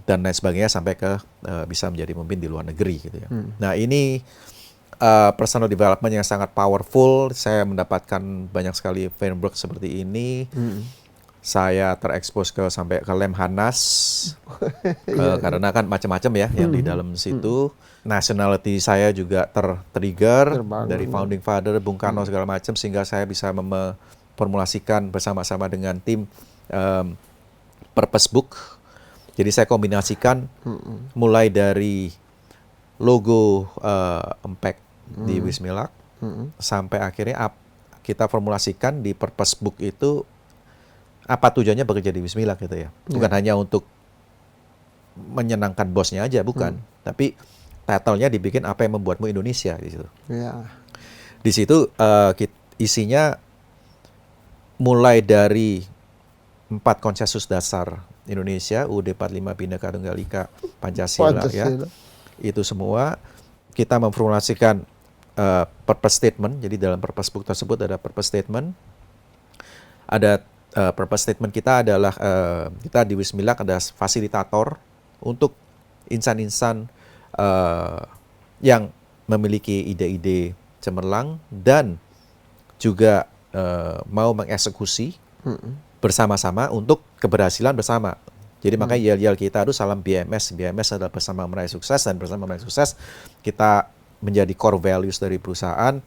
dan lain sebagainya sampai ke bisa menjadi pemimpin di luar negeri gitu ya. Nah ini personal development yang sangat powerful. Saya mendapatkan banyak sekali framework seperti ini. Saya terekspos sampai ke Lemhanas karena kan macam-macam ya yang di dalam situ. Nationality saya juga tertrigger dari founding father Bung Karno segala macam, sehingga saya bisa memformulasikan bersama-sama dengan tim purpose book. Jadi saya kombinasikan mulai dari logo Impact di Wismilak sampai akhirnya kita formulasikan di purpose book itu apa tujuannya bekerja di Wismilak gitu ya. Bukan hanya untuk menyenangkan bosnya aja, bukan. Tapi title-nya dibikin apa yang membuatmu Indonesia di situ. Di situ isinya mulai dari 4 konsensus dasar Indonesia, UUD 45 Bhinneka Tunggal Ika, Pancasila ya. Itu semua kita memformulasikan purpose statement. Jadi dalam purpose book tersebut ada purpose statement. Ada purpose statement kita adalah kita di Wismilak ada fasilitator untuk insan-insan yang memiliki ide-ide cemerlang dan juga mau mengeksekusi bersama-sama untuk keberhasilan bersama. Jadi makanya yel-yel kita itu salam BMS. BMS adalah bersama meraih sukses, dan bersama meraih sukses kita menjadi core values dari perusahaan.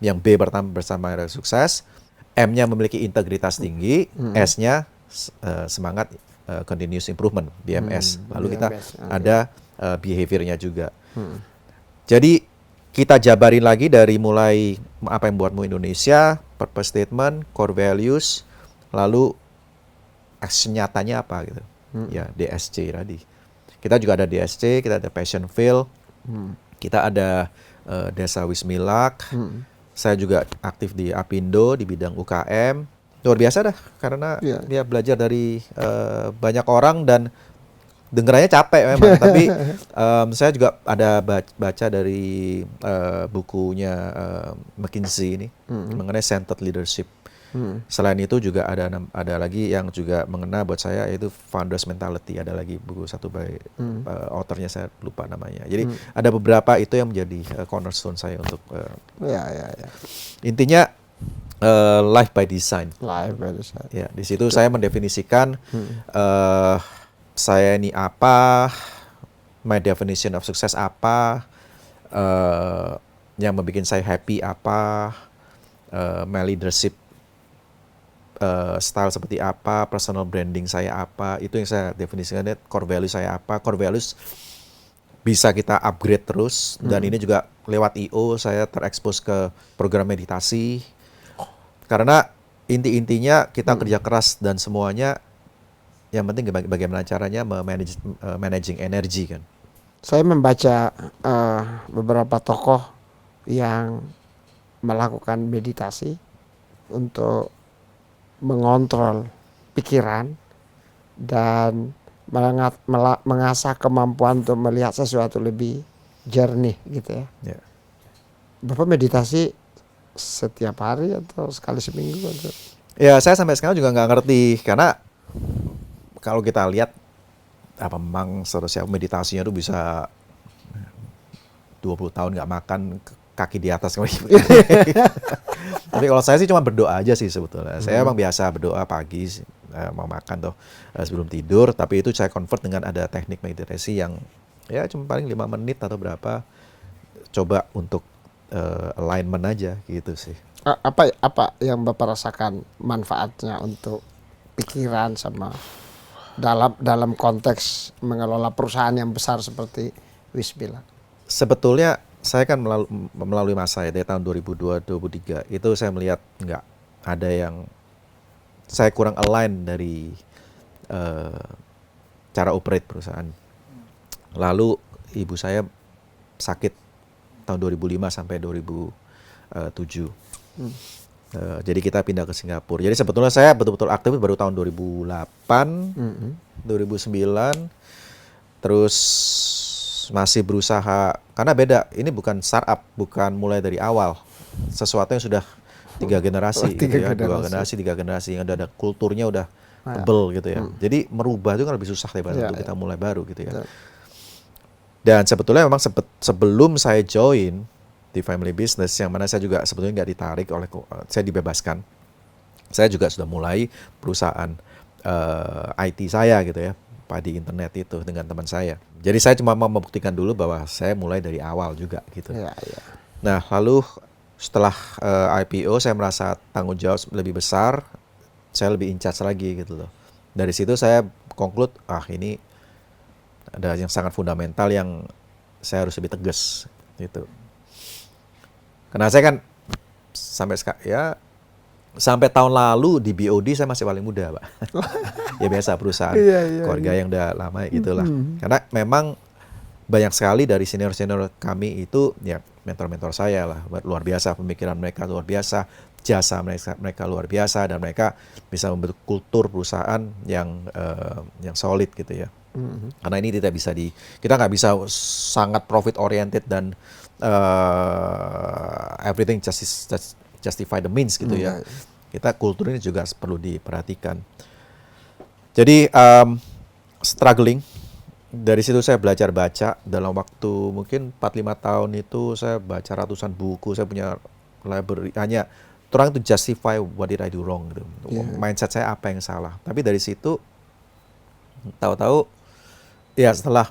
Yang B pertama bersama meraih sukses, M-nya memiliki integritas tinggi, S-nya semangat continuous improvement, BMS. Lalu kita ada behavior-nya juga. Jadi kita jabarin lagi dari mulai apa yang buatmu Indonesia, purpose statement, core values, lalu action nyatanya apa gitu. Ya, DSC tadi. Kita juga ada DSC, kita ada Passion Field, kita ada Desa Wismilak. Saya juga aktif di Apindo di bidang UKM. Luar biasa dah, karena dia belajar dari banyak orang dan dengerannya capek memang. Tapi saya juga ada baca dari bukunya McKinsey ini mengenai centered leadership. Selain itu juga ada lagi yang juga mengena buat saya, yaitu founders mentality. Ada lagi buku satu by authornya saya lupa namanya. Jadi ada beberapa itu yang menjadi cornerstone saya untuk intinya life by design. Life by design. Ya, di situ saya mendefinisikan saya ini apa, my definition of success apa, yang membuat saya happy apa, my leadership style seperti apa, personal branding saya apa, itu yang saya definisikan. Core values saya apa, core values bisa kita upgrade terus, dan ini juga lewat I.O. saya terekspos ke program meditasi, karena intinya kita kerja keras dan semuanya. Yang penting bagaimana caranya managing energi kan. Saya membaca beberapa tokoh yang melakukan meditasi untuk mengontrol pikiran dan mengasah kemampuan untuk melihat sesuatu lebih jernih gitu ya. Bapak meditasi setiap hari atau sekali seminggu atau? Ya, saya sampai sekarang juga nggak ngerti, karena kalau kita lihat apa memang seharusnya meditasinya tuh bisa 20 tahun nggak makan, kaki di atas. Tapi kalau saya sih cuma berdoa aja sih sebetulnya. Saya emang biasa berdoa pagi mau makan tuh sebelum tidur, tapi itu saya convert dengan ada teknik meditasi yang ya cuma paling 5 menit atau berapa, coba untuk alignment aja gitu sih. Apa yang Bapak rasakan manfaatnya untuk pikiran sama dalam konteks mengelola perusahaan yang besar seperti Wismilak? Sebetulnya saya kan melalui masa ya, dari tahun 2002-2003 itu saya melihat nggak ada yang saya kurang align dari cara operate perusahaan. Lalu ibu saya sakit tahun 2005 sampai 2007. Jadi kita pindah ke Singapura. Jadi sebetulnya saya betul-betul aktif baru tahun 2008, 2009, terus masih berusaha, karena beda, ini bukan startup, bukan mulai dari awal, sesuatu yang sudah 3 generasi, gitu ya, 2 generasi, 3 generasi, yang ada kulturnya udah tebel gitu ya. Jadi merubah itu kan lebih susah daripada untuk kita mulai baru gitu ya. Dan sebetulnya memang sebelum saya join di family business, yang mana saya juga sebetulnya nggak ditarik oleh, saya dibebaskan. Saya juga sudah mulai perusahaan IT saya gitu ya, padi internet itu dengan teman saya. Jadi saya cuma mau membuktikan dulu bahwa saya mulai dari awal juga gitu. Nah lalu setelah IPO saya merasa tanggung jawab lebih besar, saya lebih in charge lagi gitu loh. Dari situ saya conclude, ini ada yang sangat fundamental yang saya harus lebih tegas gitu. Karena saya kan sampai tahun lalu di BOD saya masih paling muda, Pak. Ya biasa perusahaan keluarga yang udah lama gitulah. Karena memang banyak sekali dari senior-senior kami itu ya mentor-mentor saya lah, luar biasa pemikiran mereka, luar biasa jasa mereka luar biasa, dan mereka bisa membentuk kultur perusahaan yang solid gitu ya. Karena ini tidak bisa kita nggak bisa sangat profit oriented dan everything justify the means gitu ya. Kita kultur ini juga perlu diperhatikan. Jadi struggling Dari situ saya belajar baca dalam waktu mungkin 4-5 tahun itu saya baca ratusan buku, saya punya library hanya orang itu justify what did I do wrong gitu. Mindset saya apa yang salah. Tapi dari situ tahu-tahu ya setelah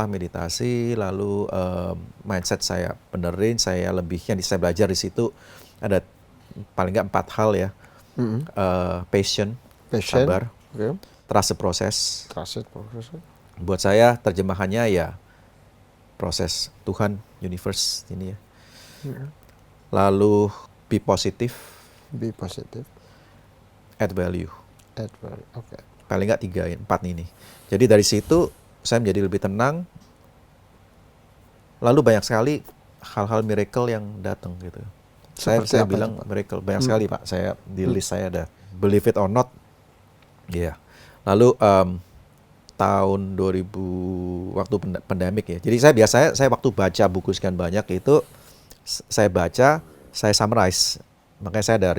meditasi lalu mindset saya benerin, saya lebih yang saya belajar di situ ada paling nggak 4 hal ya. Passion, sabar, trust the process. Buat saya terjemahannya ya proses Tuhan, universe ini ya. Lalu be positive, add value. Paling nggak 4 ini. Jadi dari situ saya menjadi lebih tenang. Lalu banyak sekali hal-hal miracle yang datang gitu. Saya bilang miracle banyak sekali Pak. Saya di list saya ada believe it or not. Iya. Lalu tahun 2000 waktu pandemik ya. Jadi saya waktu baca buku sekian banyak itu saya baca, saya summarize. Makanya saya ada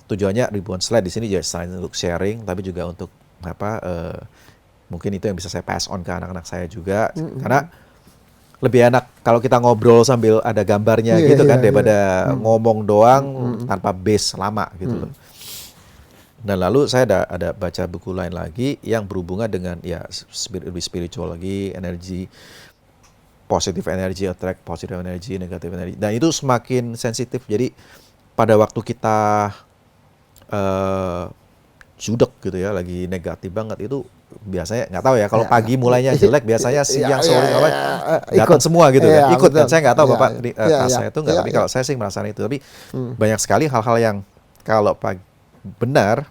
tujuannya ribuan slide di sini ya selain untuk sharing tapi juga untuk mungkin itu yang bisa saya pass on ke anak-anak saya juga karena lebih enak kalau kita ngobrol sambil ada gambarnya gitu kan daripada ngomong doang tanpa base lama gitu loh. Dan lalu saya ada baca buku lain lagi yang berhubungan dengan ya lebih spiritual lagi, energi, positive energy, attract positive energy, negative energy. Dan itu semakin sensitif. Jadi pada waktu kita judek gitu ya, lagi negatif banget itu biasanya nggak tahu ya kalau pagi mulainya jelek biasanya siang sore datang semua gitu kan. Ikut kan saya nggak tahu Bapak saya itu nggak, tapi kalau saya sih merasakan itu. Tapi banyak sekali hal-hal yang kalau pagi benar,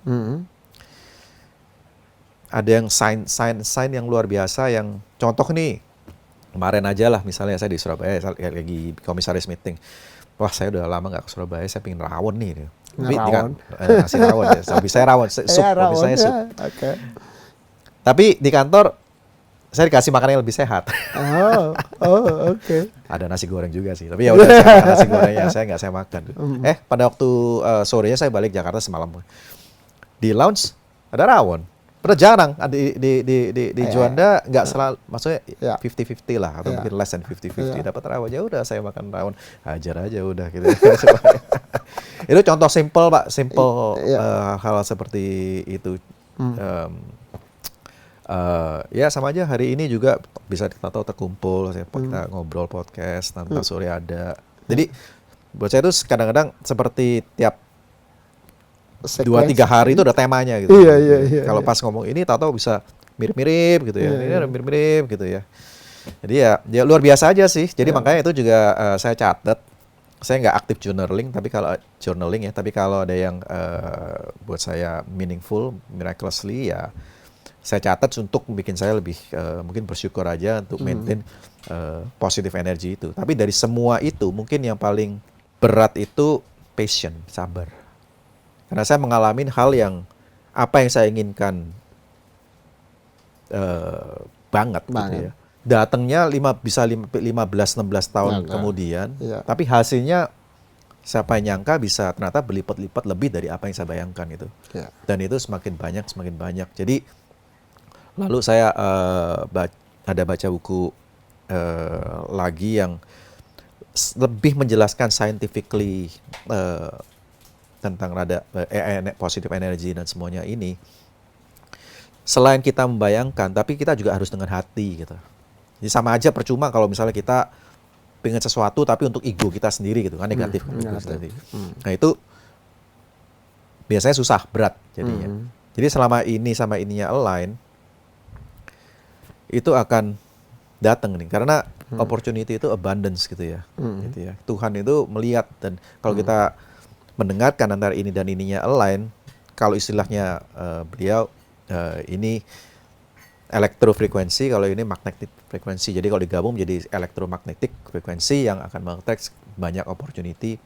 ada yang sign yang luar biasa yang contoh nih kemarin aja lah misalnya saya di Surabaya lagi komisaris meeting, wah saya udah lama nggak ke Surabaya, saya pengen rawon nih, nasi rawon ya, hobi saya rawon, hobi saya sup. Tapi di kantor saya dikasih makan yang lebih sehat. Ada nasi goreng juga sih. Tapi ya udah nasi gorengnya saya makan. Pada waktu sorenya saya balik Jakarta semalam. Di lounge ada rawon. Padahal jarang di Juanda nggak selalu, maksudnya 50-50 lah atau mungkin less than 50-50 dapat rawon. Ya udah saya makan rawon. Hajar aja udah gitu. Itu contoh simple Pak, hal seperti itu. Ya sama aja hari ini juga bisa kita tahu terkumpul, kita ngobrol podcast tanpa Surya ada. Jadi buat saya itu kadang-kadang seperti tiap 2-3 hari itu ada temanya gitu. Kalau pas ngomong ini tahu-tahu bisa mirip-mirip gitu ya. Ini ada mirip-mirip gitu ya. Jadi ya luar biasa aja sih. Jadi makanya itu juga saya catat. Saya nggak aktif journaling, tapi kalau ada yang buat saya meaningful, miraculously ya saya catat untuk bikin saya lebih mungkin bersyukur aja untuk maintain positive energy itu. Tapi dari semua itu mungkin yang paling berat itu passion, sabar. Karena saya mengalami hal yang apa yang saya inginkan banget gitu ya. Datangnya bisa 15-16 tahun kemudian, tapi hasilnya siapa yang nyangka bisa ternyata berlipat-lipat lebih dari apa yang saya bayangkan itu. Dan itu semakin banyak. Jadi lalu saya ada baca buku lagi yang lebih menjelaskan scientifically tentang positive energy dan semuanya ini. Selain kita membayangkan, tapi kita juga harus dengan hati gitu. Jadi sama aja percuma kalau misalnya kita pengen sesuatu tapi untuk ego kita sendiri gitu kan, negatif. Nah itu biasanya susah, berat jadinya. Jadi selama ini sama ininya align, itu akan datang nih, karena opportunity itu abundance gitu ya. Gitu ya. Tuhan itu melihat, dan kalau kita mendengarkan antara ini dan ininya align, kalau istilahnya beliau ini elektrofrekuensi, kalau ini magnetic frekuensi. Jadi kalau digabung menjadi elektromagnetic frekuensi yang akan mengattract banyak opportunity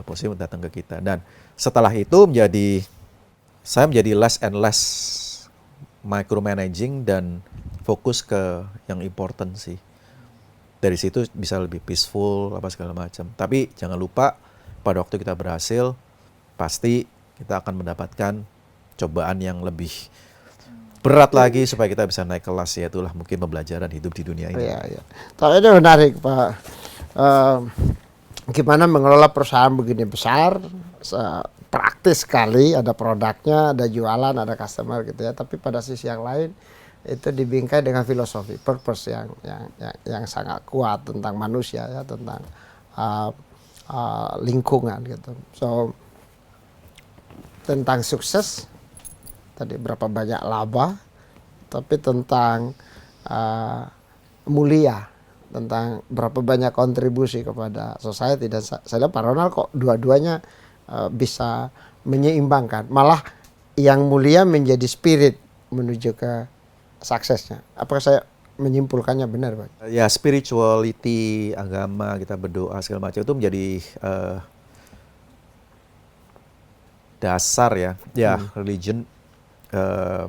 positif datang ke kita. Dan setelah itu saya menjadi less and less micromanaging dan fokus ke yang important sih. Dari situ bisa lebih peaceful apa segala macam. Tapi jangan lupa pada waktu kita berhasil pasti kita akan mendapatkan cobaan yang lebih berat lagi supaya kita bisa naik kelas, ya itulah mungkin pembelajaran hidup di dunia ini. Iya, iya. Tapi itu menarik, Pak. Eh, Gimana mengelola perusahaan begini besar, praktis sekali, ada produknya, ada jualan, ada customer gitu ya. Tapi pada sisi yang lain itu dibingkai dengan filosofi, purpose yang sangat kuat tentang manusia ya, tentang lingkungan gitu. So tentang sukses tadi berapa banyak laba, tapi tentang mulia, tentang berapa banyak kontribusi kepada society. Dan saya lihat Pak Ronald kok dua-duanya bisa menyeimbangkan, malah yang mulia menjadi spirit menuju ke suksesnya. Apakah saya menyimpulkannya benar, Pak? Ya, spirituality, agama, kita berdoa segala macam itu menjadi dasar ya. Ya, religion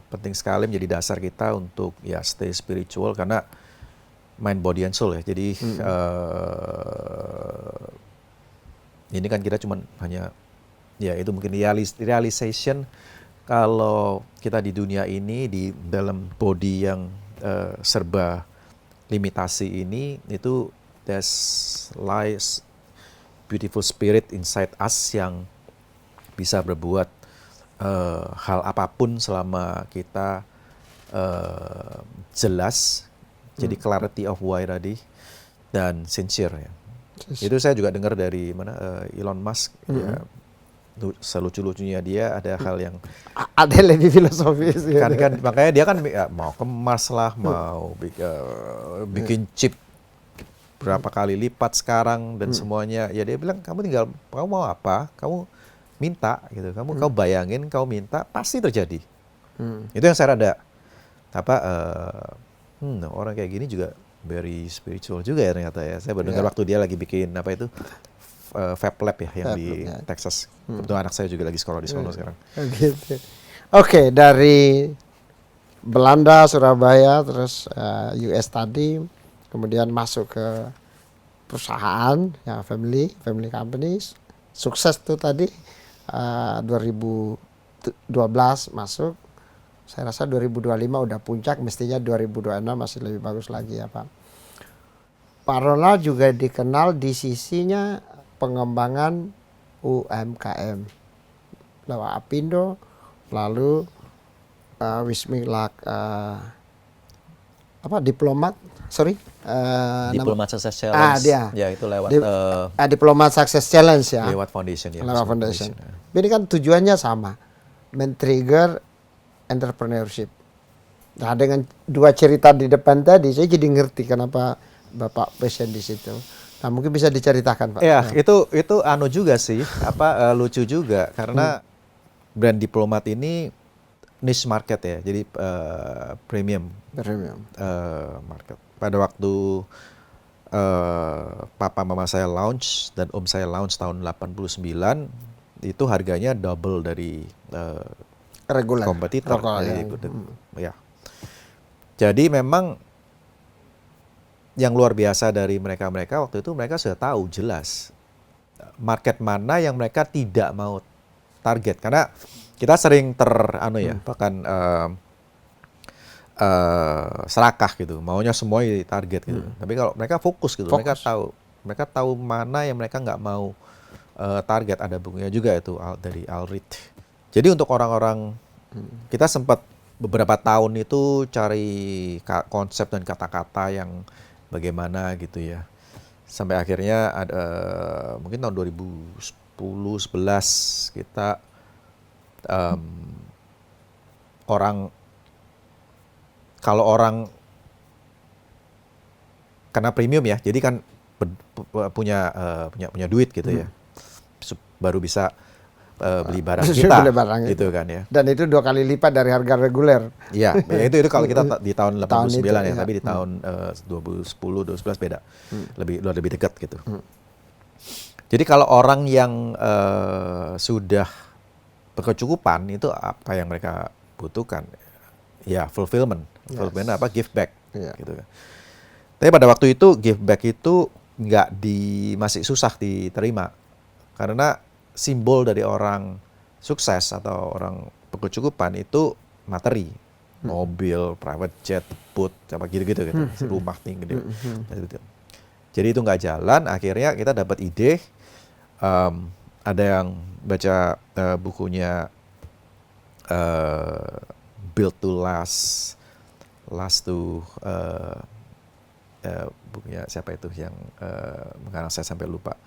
penting sekali menjadi dasar kita untuk ya stay spiritual, karena mind, body, and soul ya. Jadi ini kan kita cuma hanya ya itu mungkin realization kalau kita di dunia ini di dalam body yang serba limitasi ini, itu there's lies beautiful spirit inside us yang bisa berbuat hal apapun selama kita jelas. Jadi clarity of why tadi dan sincere ya. Itu saya juga dengar dari Elon Musk ya, selucu-lucunya dia ada hal yang ada lebih filosofis kan makanya dia kan ya, mau ke Mars lah, mau bikin chip berapa kali lipat sekarang dan semuanya. Ya dia bilang kamu mau apa? Kamu minta gitu. Kamu bayangin, kamu minta, pasti terjadi. Itu yang saya rada orang kayak gini juga very spiritual juga ya ternyata ya. Saya mendengar waktu dia lagi bikin Fab Lab ya yang di Texas. Kebetulan anak saya juga lagi sekolah di sana sekarang. Gitu. Oke, dari Belanda, Surabaya, terus US tadi, kemudian masuk ke perusahaan ya, family companies. Sukses tuh tadi 2012 masuk. Saya rasa 2025 udah puncak, mestinya 2026 masih lebih bagus lagi ya Pak. Pak Ronald juga dikenal di sisinya pengembangan UMKM lewat Apindo, lalu Wismilak diplomat Success Challenge. Ya itu lewat Diplomat Success Challenge ya. Lewat foundation ya. Lewat foundation. Ini kan tujuannya sama, men-trigger entrepreneurship. Nah, dengan dua cerita di depan tadi, saya jadi ngerti kenapa Bapak passion di situ. Nah, mungkin bisa diceritakan, Pak. Ya, itu juga sih, lucu juga karena brand diplomat ini niche market ya, jadi premium market. Pada waktu papa mama saya launch dan om saya launch tahun 89, itu harganya double dari reguler kompetitor. Ya. Jadi memang yang luar biasa dari mereka waktu itu, mereka sudah tahu jelas market mana yang mereka tidak mau target, karena kita sering bahkan serakah gitu, maunya semua target gitu. Tapi kalau mereka fokus gitu, mereka tahu mana yang mereka nggak mau target. Ada bukunya juga itu dari Al Reed. Jadi untuk orang-orang, kita sempat beberapa tahun itu cari konsep dan kata-kata yang bagaimana gitu ya. Sampai akhirnya ada mungkin tahun 2010-11 kita kalau orang karena premium ya, jadi kan punya duit gitu ya, baru bisa beli barang kita, gitu kan ya. Dan itu 2 kali lipat dari harga reguler. Iya, itu kalau kita di tahun 89 ya, tapi di tahun 2010, 2011 beda, lebih dekat gitu. Jadi kalau orang yang sudah berkecukupan, itu apa yang mereka butuhkan? Ya, fulfillment give back, gitu kan. Tapi pada waktu itu give back itu masih susah diterima, karena simbol dari orang sukses atau orang berkecukupan itu materi. mobil, private jet, boat, apa gitu-gitu gitu, rumah tinggi gede. Gitu. Jadi itu nggak jalan, akhirnya kita dapat ide, ada yang baca bukunya Build to Last to bukunya siapa itu yang sekarang saya sampai lupa.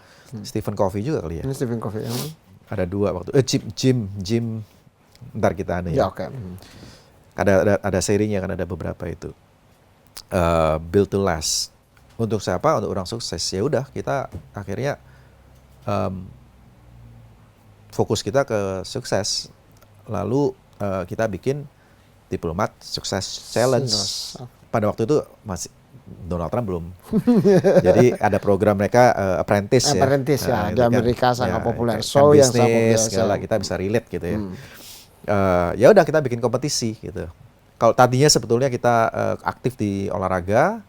Stephen Covey juga kali ya. Ini Stephen Covey yang Ada dua waktu. Jim. Ntar kita ada ya ya. oke. Ada serinya kan, ada beberapa itu. Build to Last. Untuk siapa? Untuk orang sukses. Ya udah, kita akhirnya fokus kita ke sukses. Lalu kita bikin Diplomat Success Challenge. Pada waktu itu masih Donald Trump belum. Jadi ada program mereka apprentice ya. Di Amerika sangat populer. So yang sangat bisnis populer. segala kita bisa relate gitu ya. Ya udah kita bikin kompetisi gitu. Kalau tadinya sebetulnya kita aktif di olahraga,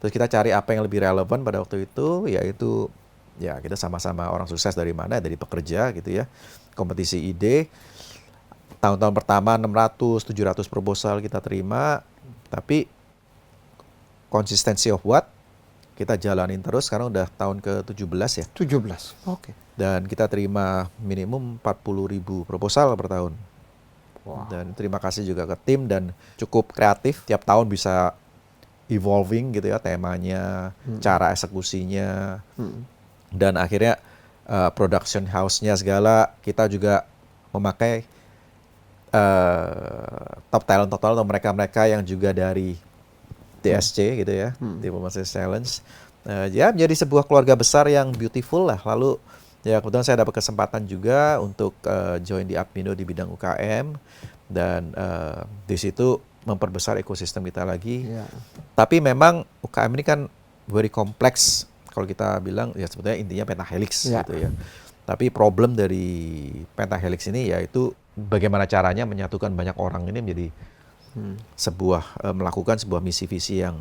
terus kita cari apa yang lebih relevan pada waktu itu, yaitu ya kita sama-sama orang sukses dari mana, dari pekerja gitu ya. Kompetisi ide. Tahun-tahun pertama 600, 700 proposal kita terima, tapi consistency of what kita jalanin terus. Sekarang udah tahun ke-17 ya. 17. Oke. Dan kita terima minimum 40.000 proposal per tahun. Wow. Dan terima kasih juga ke tim dan cukup kreatif. Tiap tahun bisa evolving gitu ya temanya, cara eksekusinya. Dan akhirnya production house-nya segala kita juga memakai top talent atau mereka-mereka yang juga dari DSC gitu ya, Diplomat Challenge. Ya menjadi sebuah keluarga besar yang beautiful lah. Lalu ya kebetulan saya dapat kesempatan juga untuk join di Apmindo di bidang UKM dan di situ memperbesar ekosistem kita lagi. Yeah. Tapi memang UKM ini kan very kompleks. Kalau kita bilang ya sebetulnya intinya pentahelix gitu ya. Tapi problem dari pentahelix ini yaitu bagaimana caranya menyatukan banyak orang ini menjadi melakukan sebuah misi visi yang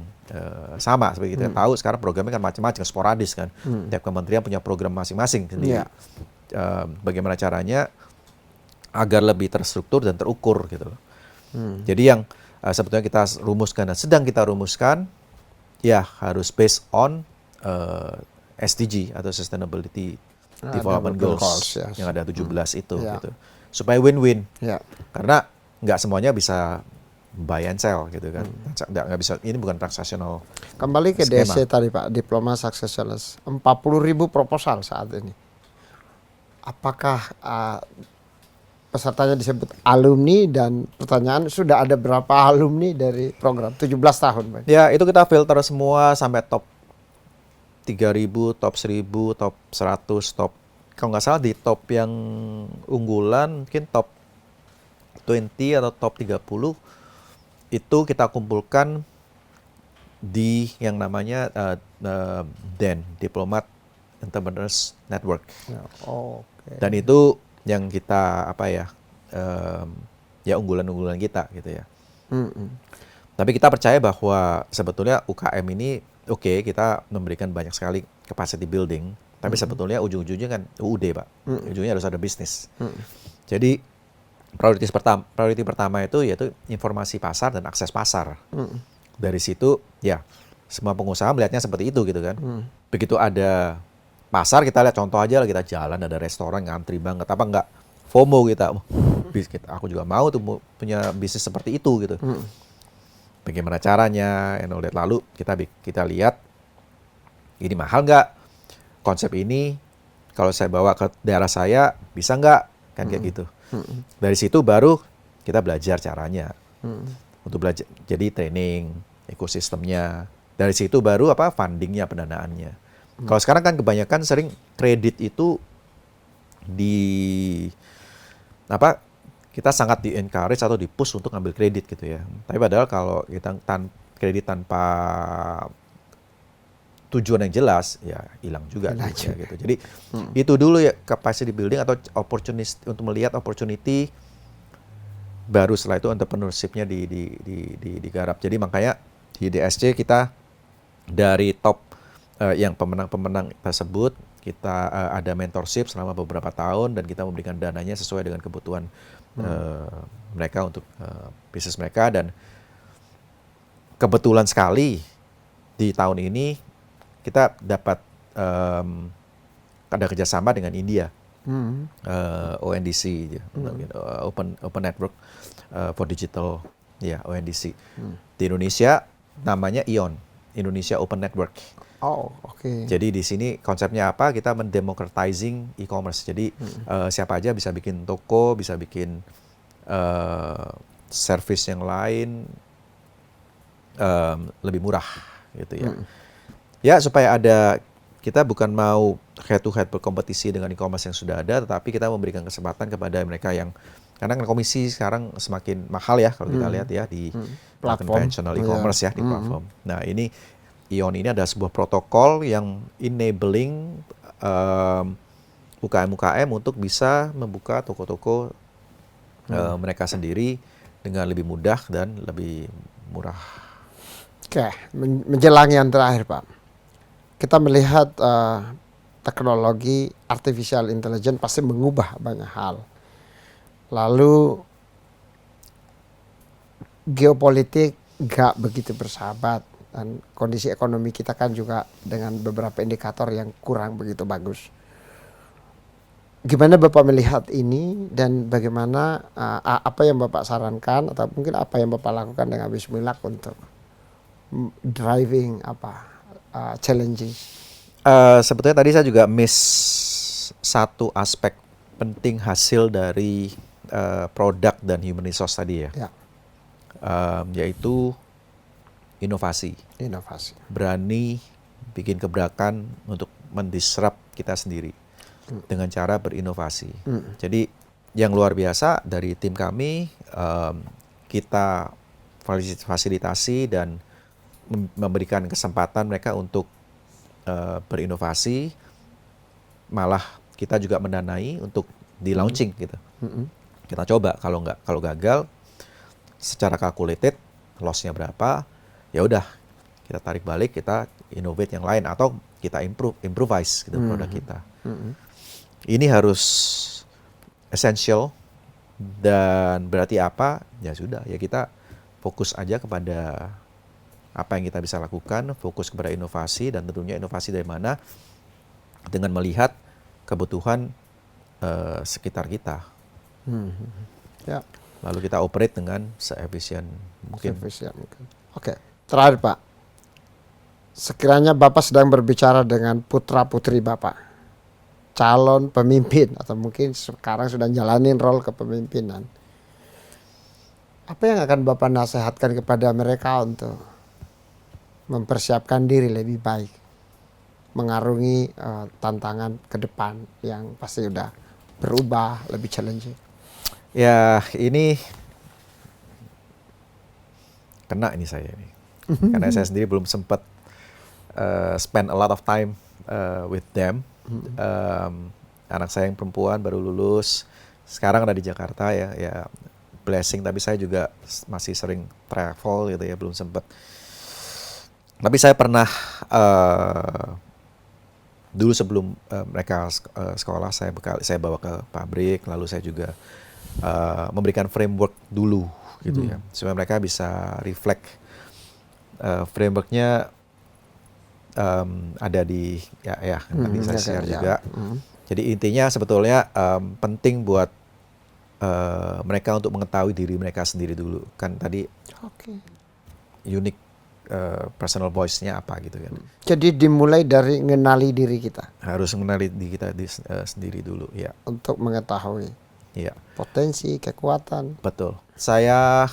sama. Seperti kita tahu sekarang programnya kan macam-macam, sporadis kan. Tiap kementerian punya program masing-masing sendiri. Bagaimana caranya agar lebih terstruktur dan terukur gitu loh. Jadi yang sebetulnya kita rumuskan dan sedang kita rumuskan ya harus based on SDG atau Sustainability Development Goals ya. Yang ada 17 itu gitu. Supaya win-win. Karena nggak semuanya bisa buy and sell gitu kan. Nggak bisa, ini bukan transaksional. Kembali ke DSC tadi Pak, Diplomat Success Challenge. 40.000 proposal saat ini. Apakah pesertanya disebut alumni dan pertanyaan sudah ada berapa alumni dari program 17 tahun Pak? Ya itu kita filter semua sampai top 3.000, top 1.000, top 100, top kalau nggak salah di top yang unggulan mungkin top 20 atau top 30 itu kita kumpulkan di yang namanya DEN, Diplomat Entrepreneurs Network. Dan itu yang kita ya unggulan-unggulan kita gitu ya. Tapi kita percaya bahwa sebetulnya UKM ini kita memberikan banyak sekali capacity building, tapi sebetulnya ujung-ujungnya kan UUD Pak. Ujungnya harus ada bisnis. Jadi prioritas pertama itu yaitu informasi pasar dan akses pasar. Dari situ ya semua pengusaha melihatnya seperti itu gitu kan. Begitu ada pasar kita lihat contoh aja lah, kita jalan ada restoran ngantri banget apa enggak FOMO kita. Aku juga mau tuh punya bisnis seperti itu gitu. Bagaimana caranya? Lalu kita lihat ini mahal nggak konsep ini? Kalau saya bawa ke daerah saya bisa nggak? Kan kayak gitu. Dari situ baru kita belajar caranya. Untuk belajar jadi training ekosistemnya. Dari situ baru fundingnya, pendanaannya. Kalau sekarang kan kebanyakan sering kredit itu kita sangat di-encourage atau di-push untuk ngambil kredit gitu ya. Tapi padahal kalau kita kredit tanpa tujuan yang jelas, ya hilang juga gitu. Jadi itu dulu ya capacity building atau opportunity untuk melihat opportunity, baru setelah itu entrepreneurship-nya digarap. Jadi makanya di DSC kita dari top yang pemenang-pemenang tersebut kita ada mentorship selama beberapa tahun dan kita memberikan dananya sesuai dengan kebutuhan mereka untuk bisnis mereka. Dan kebetulan sekali di tahun ini kita dapat ada kerjasama dengan India, ONDC, Open Network for Digital, ya ONDC. Di Indonesia namanya ION, Indonesia Open Network. Oh, oke. Jadi di sini konsepnya apa? Kita mendemocratizing e-commerce. Jadi siapa aja bisa bikin toko, bisa bikin service yang lain lebih murah, gitu ya. Ya supaya ada, kita bukan mau head to head berkompetisi dengan e-commerce yang sudah ada, tetapi kita memberikan kesempatan kepada mereka yang, karena kan komisi sekarang semakin mahal ya kalau kita lihat ya di conventional e-commerce ya di platform. Nah ini ION ini ada sebuah protokol yang enabling UKM-UKM untuk bisa membuka toko-toko mereka sendiri dengan lebih mudah dan lebih murah. Oke, menjelang yang terakhir Pak, kita melihat teknologi artificial intelligence pasti mengubah banyak hal. Lalu geopolitik gak begitu bersahabat. Dan kondisi ekonomi kita kan juga dengan beberapa indikator yang kurang begitu bagus. Gimana Bapak melihat ini dan bagaimana apa yang Bapak sarankan atau mungkin apa yang Bapak lakukan dengan Bismillah untuk driving challenging? Sebetulnya tadi saya juga miss satu aspek penting hasil dari produk dan human resource tadi ya. Yaitu inovasi. Berani bikin gebrakan untuk mendisrupt kita sendiri dengan cara berinovasi. Jadi yang luar biasa dari tim kami, kita fasilitasi dan memberikan kesempatan mereka untuk berinovasi. Malah kita juga mendanai untuk di launching gitu. Kita coba, kalau gagal secara calculated loss-nya berapa, ya udah kita tarik balik, kita innovate yang lain atau kita improvise gitu produk kita. Ini harus essential dan berarti apa? Ya sudah, ya kita fokus aja kepada apa yang kita bisa lakukan, fokus kepada inovasi dan tentunya inovasi dari mana dengan melihat kebutuhan sekitar kita. Lalu kita operate dengan seefisien mungkin. Oke. Terakhir Pak, sekiranya Bapak sedang berbicara dengan putra-putri Bapak, calon pemimpin atau mungkin sekarang sudah jalanin role kepemimpinan, apa yang akan Bapak nasihatkan kepada mereka untuk mempersiapkan diri lebih baik, mengarungi tantangan ke depan yang pasti sudah berubah, lebih challenging? Ya ini kena ini saya nih. Karena saya sendiri belum sempat spend a lot of time with them. Anak saya yang perempuan baru lulus, sekarang ada di Jakarta ya blessing. Tapi saya juga masih sering travel gitu ya, belum sempat. Tapi saya pernah dulu sebelum mereka sekolah, saya bawa ke pabrik, lalu saya juga memberikan framework dulu gitu ya, supaya mereka bisa reflect. Frameworknya ada di nanti saya share juga. Jadi intinya sebetulnya penting buat mereka untuk mengetahui diri mereka sendiri dulu kan, tadi unique personal voice-nya apa gitu kan. Jadi dimulai dari mengenali diri kita. Harus mengenali diri kita sendiri dulu ya. Untuk mengetahui potensi, kekuatan. Betul. Saya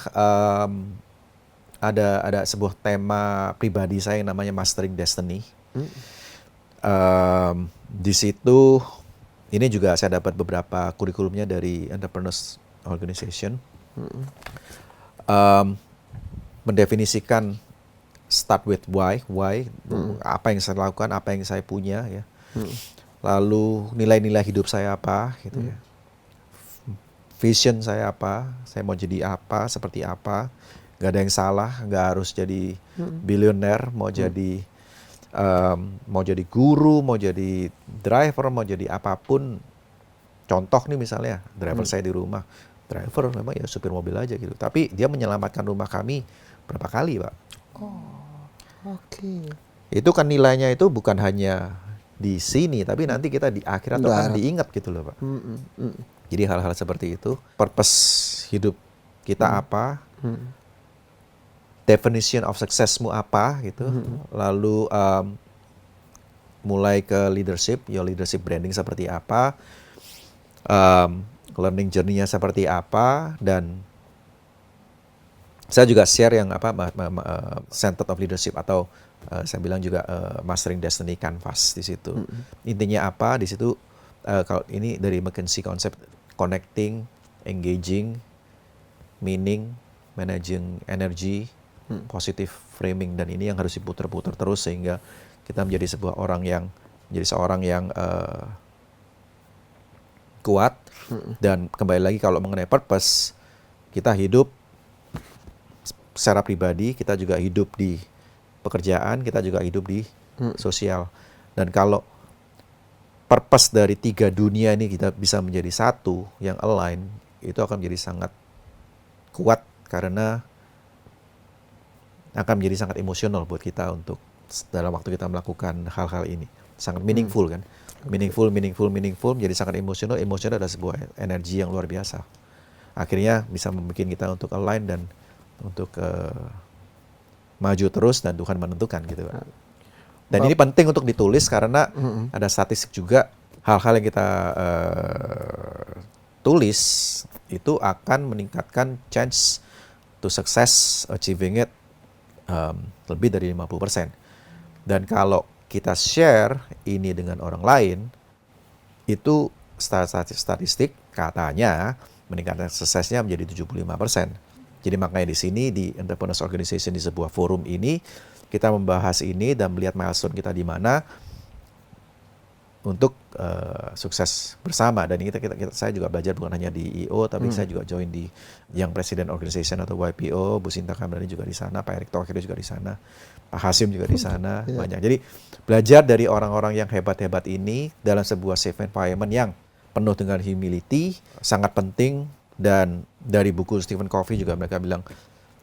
ada sebuah tema pribadi saya yang namanya Mastering Destiny. Di situ ini juga saya dapat beberapa kurikulumnya dari Entrepreneurs Organization. Mendefinisikan start with why, apa yang saya lakukan, apa yang saya punya ya. Lalu nilai-nilai hidup saya apa gitu ya. Vision saya apa, saya mau jadi apa, seperti apa. Gak ada yang salah, gak harus jadi bilioner, mau jadi mau jadi guru, mau jadi driver, mau jadi apapun. Contoh nih misalnya, driver saya di rumah, driver memang ya supir mobil aja gitu. Tapi dia menyelamatkan rumah kami berapa kali, Pak. Oke. Itu kan nilainya itu bukan hanya di sini, tapi nanti kita di akhirat itu akan Akhirat. diingat gitu loh, Pak. Mm, mm, Jadi hal-hal seperti itu, purpose hidup kita apa, definition of successmu apa gitu, lalu mulai ke leadership, your leadership branding seperti apa, learning journey-nya seperti apa, dan saya juga share yang Center of Leadership atau saya bilang juga Mastering Destiny Canvas di situ. Intinya apa di situ? Kalau ini dari McKinsey konsep connecting, engaging, meaning, managing energy, positive framing, dan ini yang harus diputar-putar terus sehingga kita menjadi seorang yang kuat. Dan kembali lagi kalau mengenai purpose, kita hidup secara pribadi, kita juga hidup di pekerjaan, kita juga hidup di sosial. Dan kalau purpose dari 3 dunia ini kita bisa menjadi satu yang align, itu akan menjadi sangat kuat karena akan menjadi sangat emosional buat kita untuk dalam waktu kita melakukan hal-hal ini. Sangat meaningful kan. Meaningful menjadi sangat emosional. Emosional adalah sebuah energi yang luar biasa. Akhirnya bisa membuat kita untuk align dan untuk maju terus dan Tuhan menentukan gitu, Pak. Dan ini penting untuk ditulis karena ada statistik juga hal-hal yang kita tulis itu akan meningkatkan chance to success achieving it lebih dari 50%. Dan kalau kita share ini dengan orang lain, itu statistik katanya meningkatkan suksesnya menjadi 75%. Jadi makanya di sini di Entrepreneurs Organization di sebuah forum ini kita membahas ini dan melihat milestone kita di mana untuk sukses bersama. Dan saya juga belajar bukan hanya di IO, tapi saya juga join di Young President Organization atau YPO. Bu Sinta Kamrani juga di sana, Pak Erick Thohir juga di sana, Pak Hasim juga di sana, banyak. Jadi belajar dari orang-orang yang hebat-hebat ini dalam sebuah safe environment yang penuh dengan humility sangat penting. Dan dari buku Stephen Covey juga mereka bilang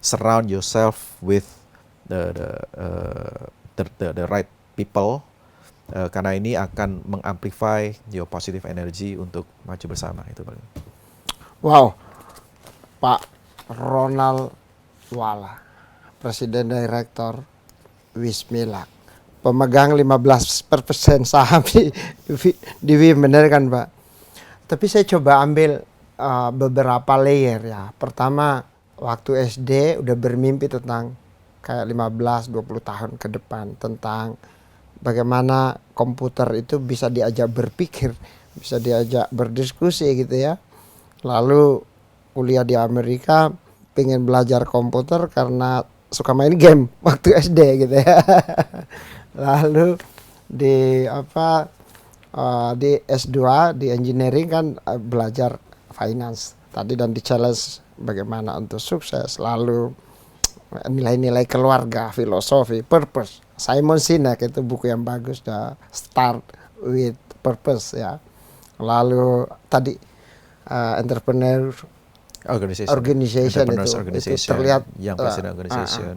surround yourself with the right people, karena ini akan mengamplify your positive energy untuk maju bersama itu, Pak. Wow, Pak Ronald Wala, Presiden Direktur Wismilak, pemegang 15% saham di WIM, benar kan, Pak? Tapi saya coba ambil beberapa layer ya. Pertama, waktu SD udah bermimpi tentang kayak 15-20 tahun ke depan tentang bagaimana komputer itu bisa diajak berpikir, bisa diajak berdiskusi gitu ya. Lalu kuliah di Amerika, pengen belajar komputer karena suka main game waktu SD gitu ya. Lalu di di S2 di engineering kan belajar finance tadi dan di challenge bagaimana untuk sukses. Lalu nilai-nilai keluarga, filosofi, purpose. Simon Sinek itu buku yang bagus, The Start with Purpose ya. Lalu tadi entrepreneur organization itu terlihat yang President Organization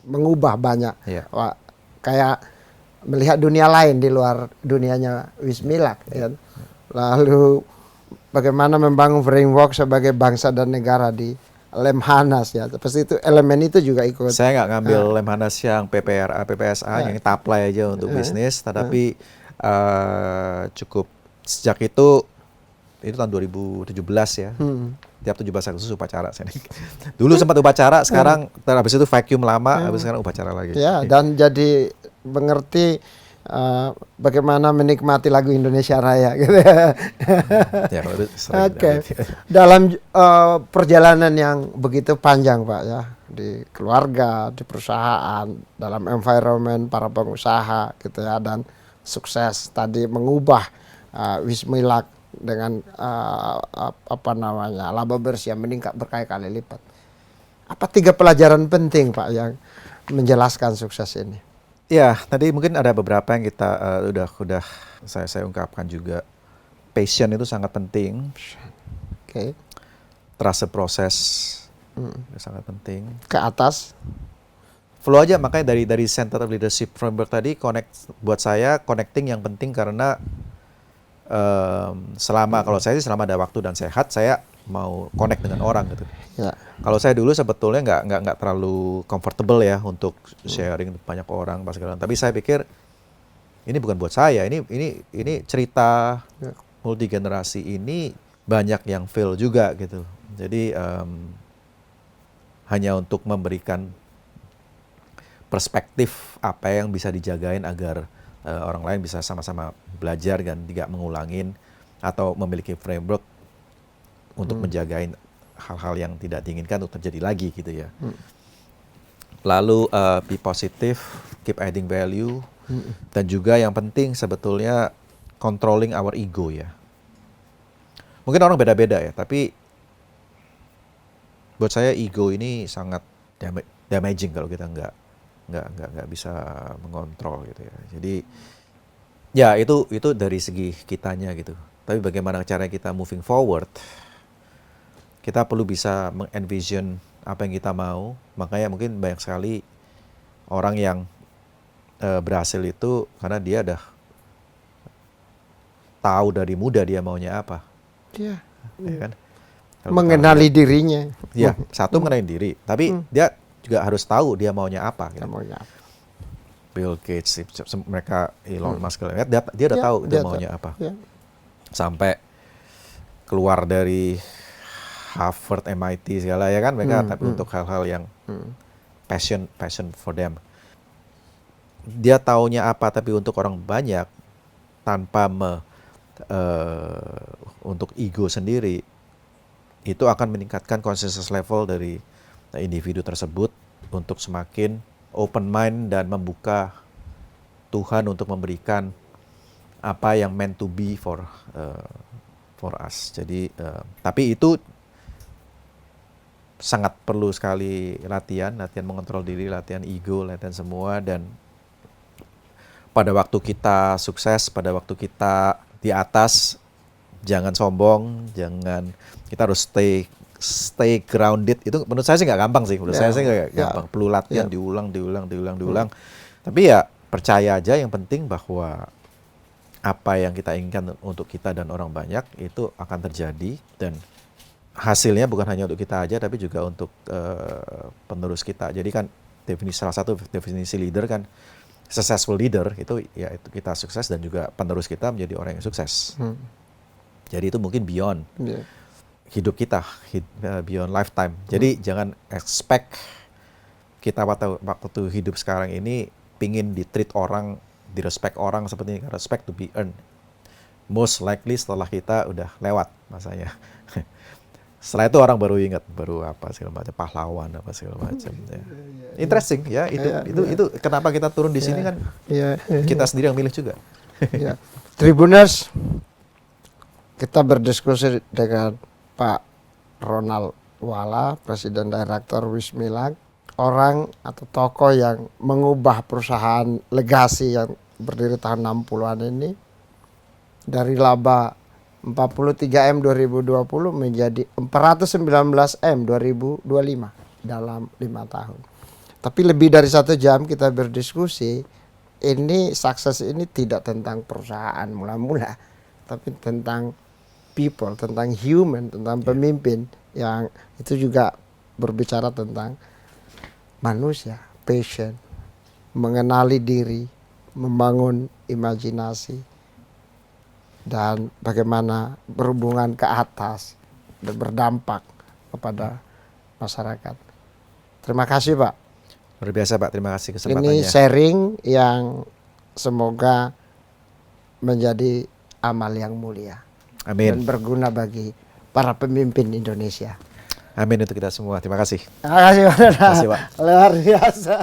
mengubah banyak. Yeah. Kayak melihat dunia lain di luar dunianya Wismilak ya. Lalu bagaimana membangun framework sebagai bangsa dan negara di Lemhanas ya. Pasti itu elemen itu juga ikut. Saya nggak ngambil Lemhanas yang PPSA yang taplay aja untuk bisnis, tetapi cukup sejak itu tahun 2017 ya. Tiap 17 Agustus upacara. Dulu sempat upacara, sekarang habis itu vacuum lama, habis sekarang upacara lagi. Ya, dan jadi mengerti bagaimana menikmati lagu Indonesia Raya gitu ya. Oke. Dalam perjalanan yang begitu panjang, Pak ya, di keluarga, di perusahaan, dalam environment para pengusaha gitu ya, dan sukses tadi mengubah Wismilak dengan laba bersih yang meningkat berkali-kali lipat. Apa 3 pelajaran penting, Pak, yang menjelaskan sukses ini? Ya, tadi mungkin ada beberapa yang kita udah saya ungkapkan juga. Passion itu sangat penting. Oke. Trust proses itu sangat penting. Ke atas. Flow aja, makanya dari Center of Leadership Framework tadi buat saya connecting yang penting karena kalau saya sih selama ada waktu dan sehat saya mau connect dengan orang gitu. Ya. Kalau saya dulu sebetulnya nggak terlalu comfortable ya untuk sharing banyak orang pas segala. Tapi saya pikir ini bukan buat saya, ini cerita multi generasi ini banyak yang fail juga gitu. Jadi hanya untuk memberikan perspektif apa yang bisa dijagain agar orang lain bisa sama-sama belajar dan tidak mengulangin atau memiliki framework untuk menjagain hal-hal yang tidak diinginkan untuk terjadi lagi gitu ya. Lalu be positive, keep adding value, dan juga yang penting sebetulnya controlling our ego ya. Mungkin orang beda-beda ya, tapi buat saya ego ini sangat damaging kalau kita nggak bisa mengontrol gitu ya. Jadi ya itu dari segi kitanya gitu. Tapi bagaimana cara kita moving forward? Kita perlu bisa mengenvision apa yang kita mau. Makanya mungkin banyak sekali orang yang berhasil itu karena dia udah tahu dari muda dia maunya apa. Iya. Ya kan? Mengenali dirinya. Ya, satu mengenali diri. Tapi dia juga harus tahu dia maunya apa. Gitu. Maunya apa. Bill Gates, mereka Elon Musk, dia udah tahu dia maunya apa. Ya. Sampai keluar dari Harvard, MIT segala ya kan mereka, tapi untuk hal-hal yang passion for them. Dia taunya apa, tapi untuk orang banyak tanpa untuk ego sendiri itu akan meningkatkan consciousness level dari individu tersebut untuk semakin open mind dan membuka Tuhan untuk memberikan apa yang meant to be for us. Jadi tapi itu sangat perlu sekali latihan mengontrol diri, latihan ego, latihan semua. Dan pada waktu kita sukses, pada waktu kita di atas, jangan sombong, kita harus stay grounded. Itu menurut saya sih nggak gampang sih, menurut saya sih nggak gampang. Perlu latihan diulang. Tapi ya percaya aja, yang penting bahwa apa yang kita inginkan untuk kita dan orang banyak itu akan terjadi, dan hasilnya bukan hanya untuk kita aja tapi juga untuk penerus kita. Jadi kan salah satu definisi leader kan successful leader itu ya itu kita sukses dan juga penerus kita menjadi orang yang sukses. Jadi itu mungkin beyond hidup kita, beyond lifetime. Jadi jangan expect kita waktu hidup sekarang ini pingin di-treat orang, di-respect orang seperti ini. Respect to be earned. Most likely setelah kita udah lewat masanya. Setelah itu orang baru ingat, baru apa segala macam, pahlawan apa segala macam. Ya. Interesting ya, itu kenapa kita turun di sini kan? Kita sendiri yang milih juga. Tribuners, kita berdiskusi dengan Pak Ronald Wala, Presiden Direktur Wismilak, orang atau tokoh yang mengubah perusahaan legasi yang berdiri tahun 60-an ini dari laba 43M 2020 menjadi 419M 2025 dalam 5 tahun. Tapi lebih dari 1 jam kita berdiskusi. Ini sukses ini tidak tentang perusahaan mula-mula, tapi tentang people, tentang human, tentang pemimpin yang itu juga berbicara tentang manusia, passion, mengenali diri, membangun imajinasi, dan bagaimana berhubungan ke atas dan berdampak kepada masyarakat. Terima kasih Pak. Luar biasa Pak, terima kasih kesempatannya. Ini sharing yang semoga menjadi amal yang mulia. Amin. Dan berguna bagi para pemimpin Indonesia. Amin untuk kita semua. Terima kasih. Terima kasih Pak. Terima kasih Pak. Luar biasa.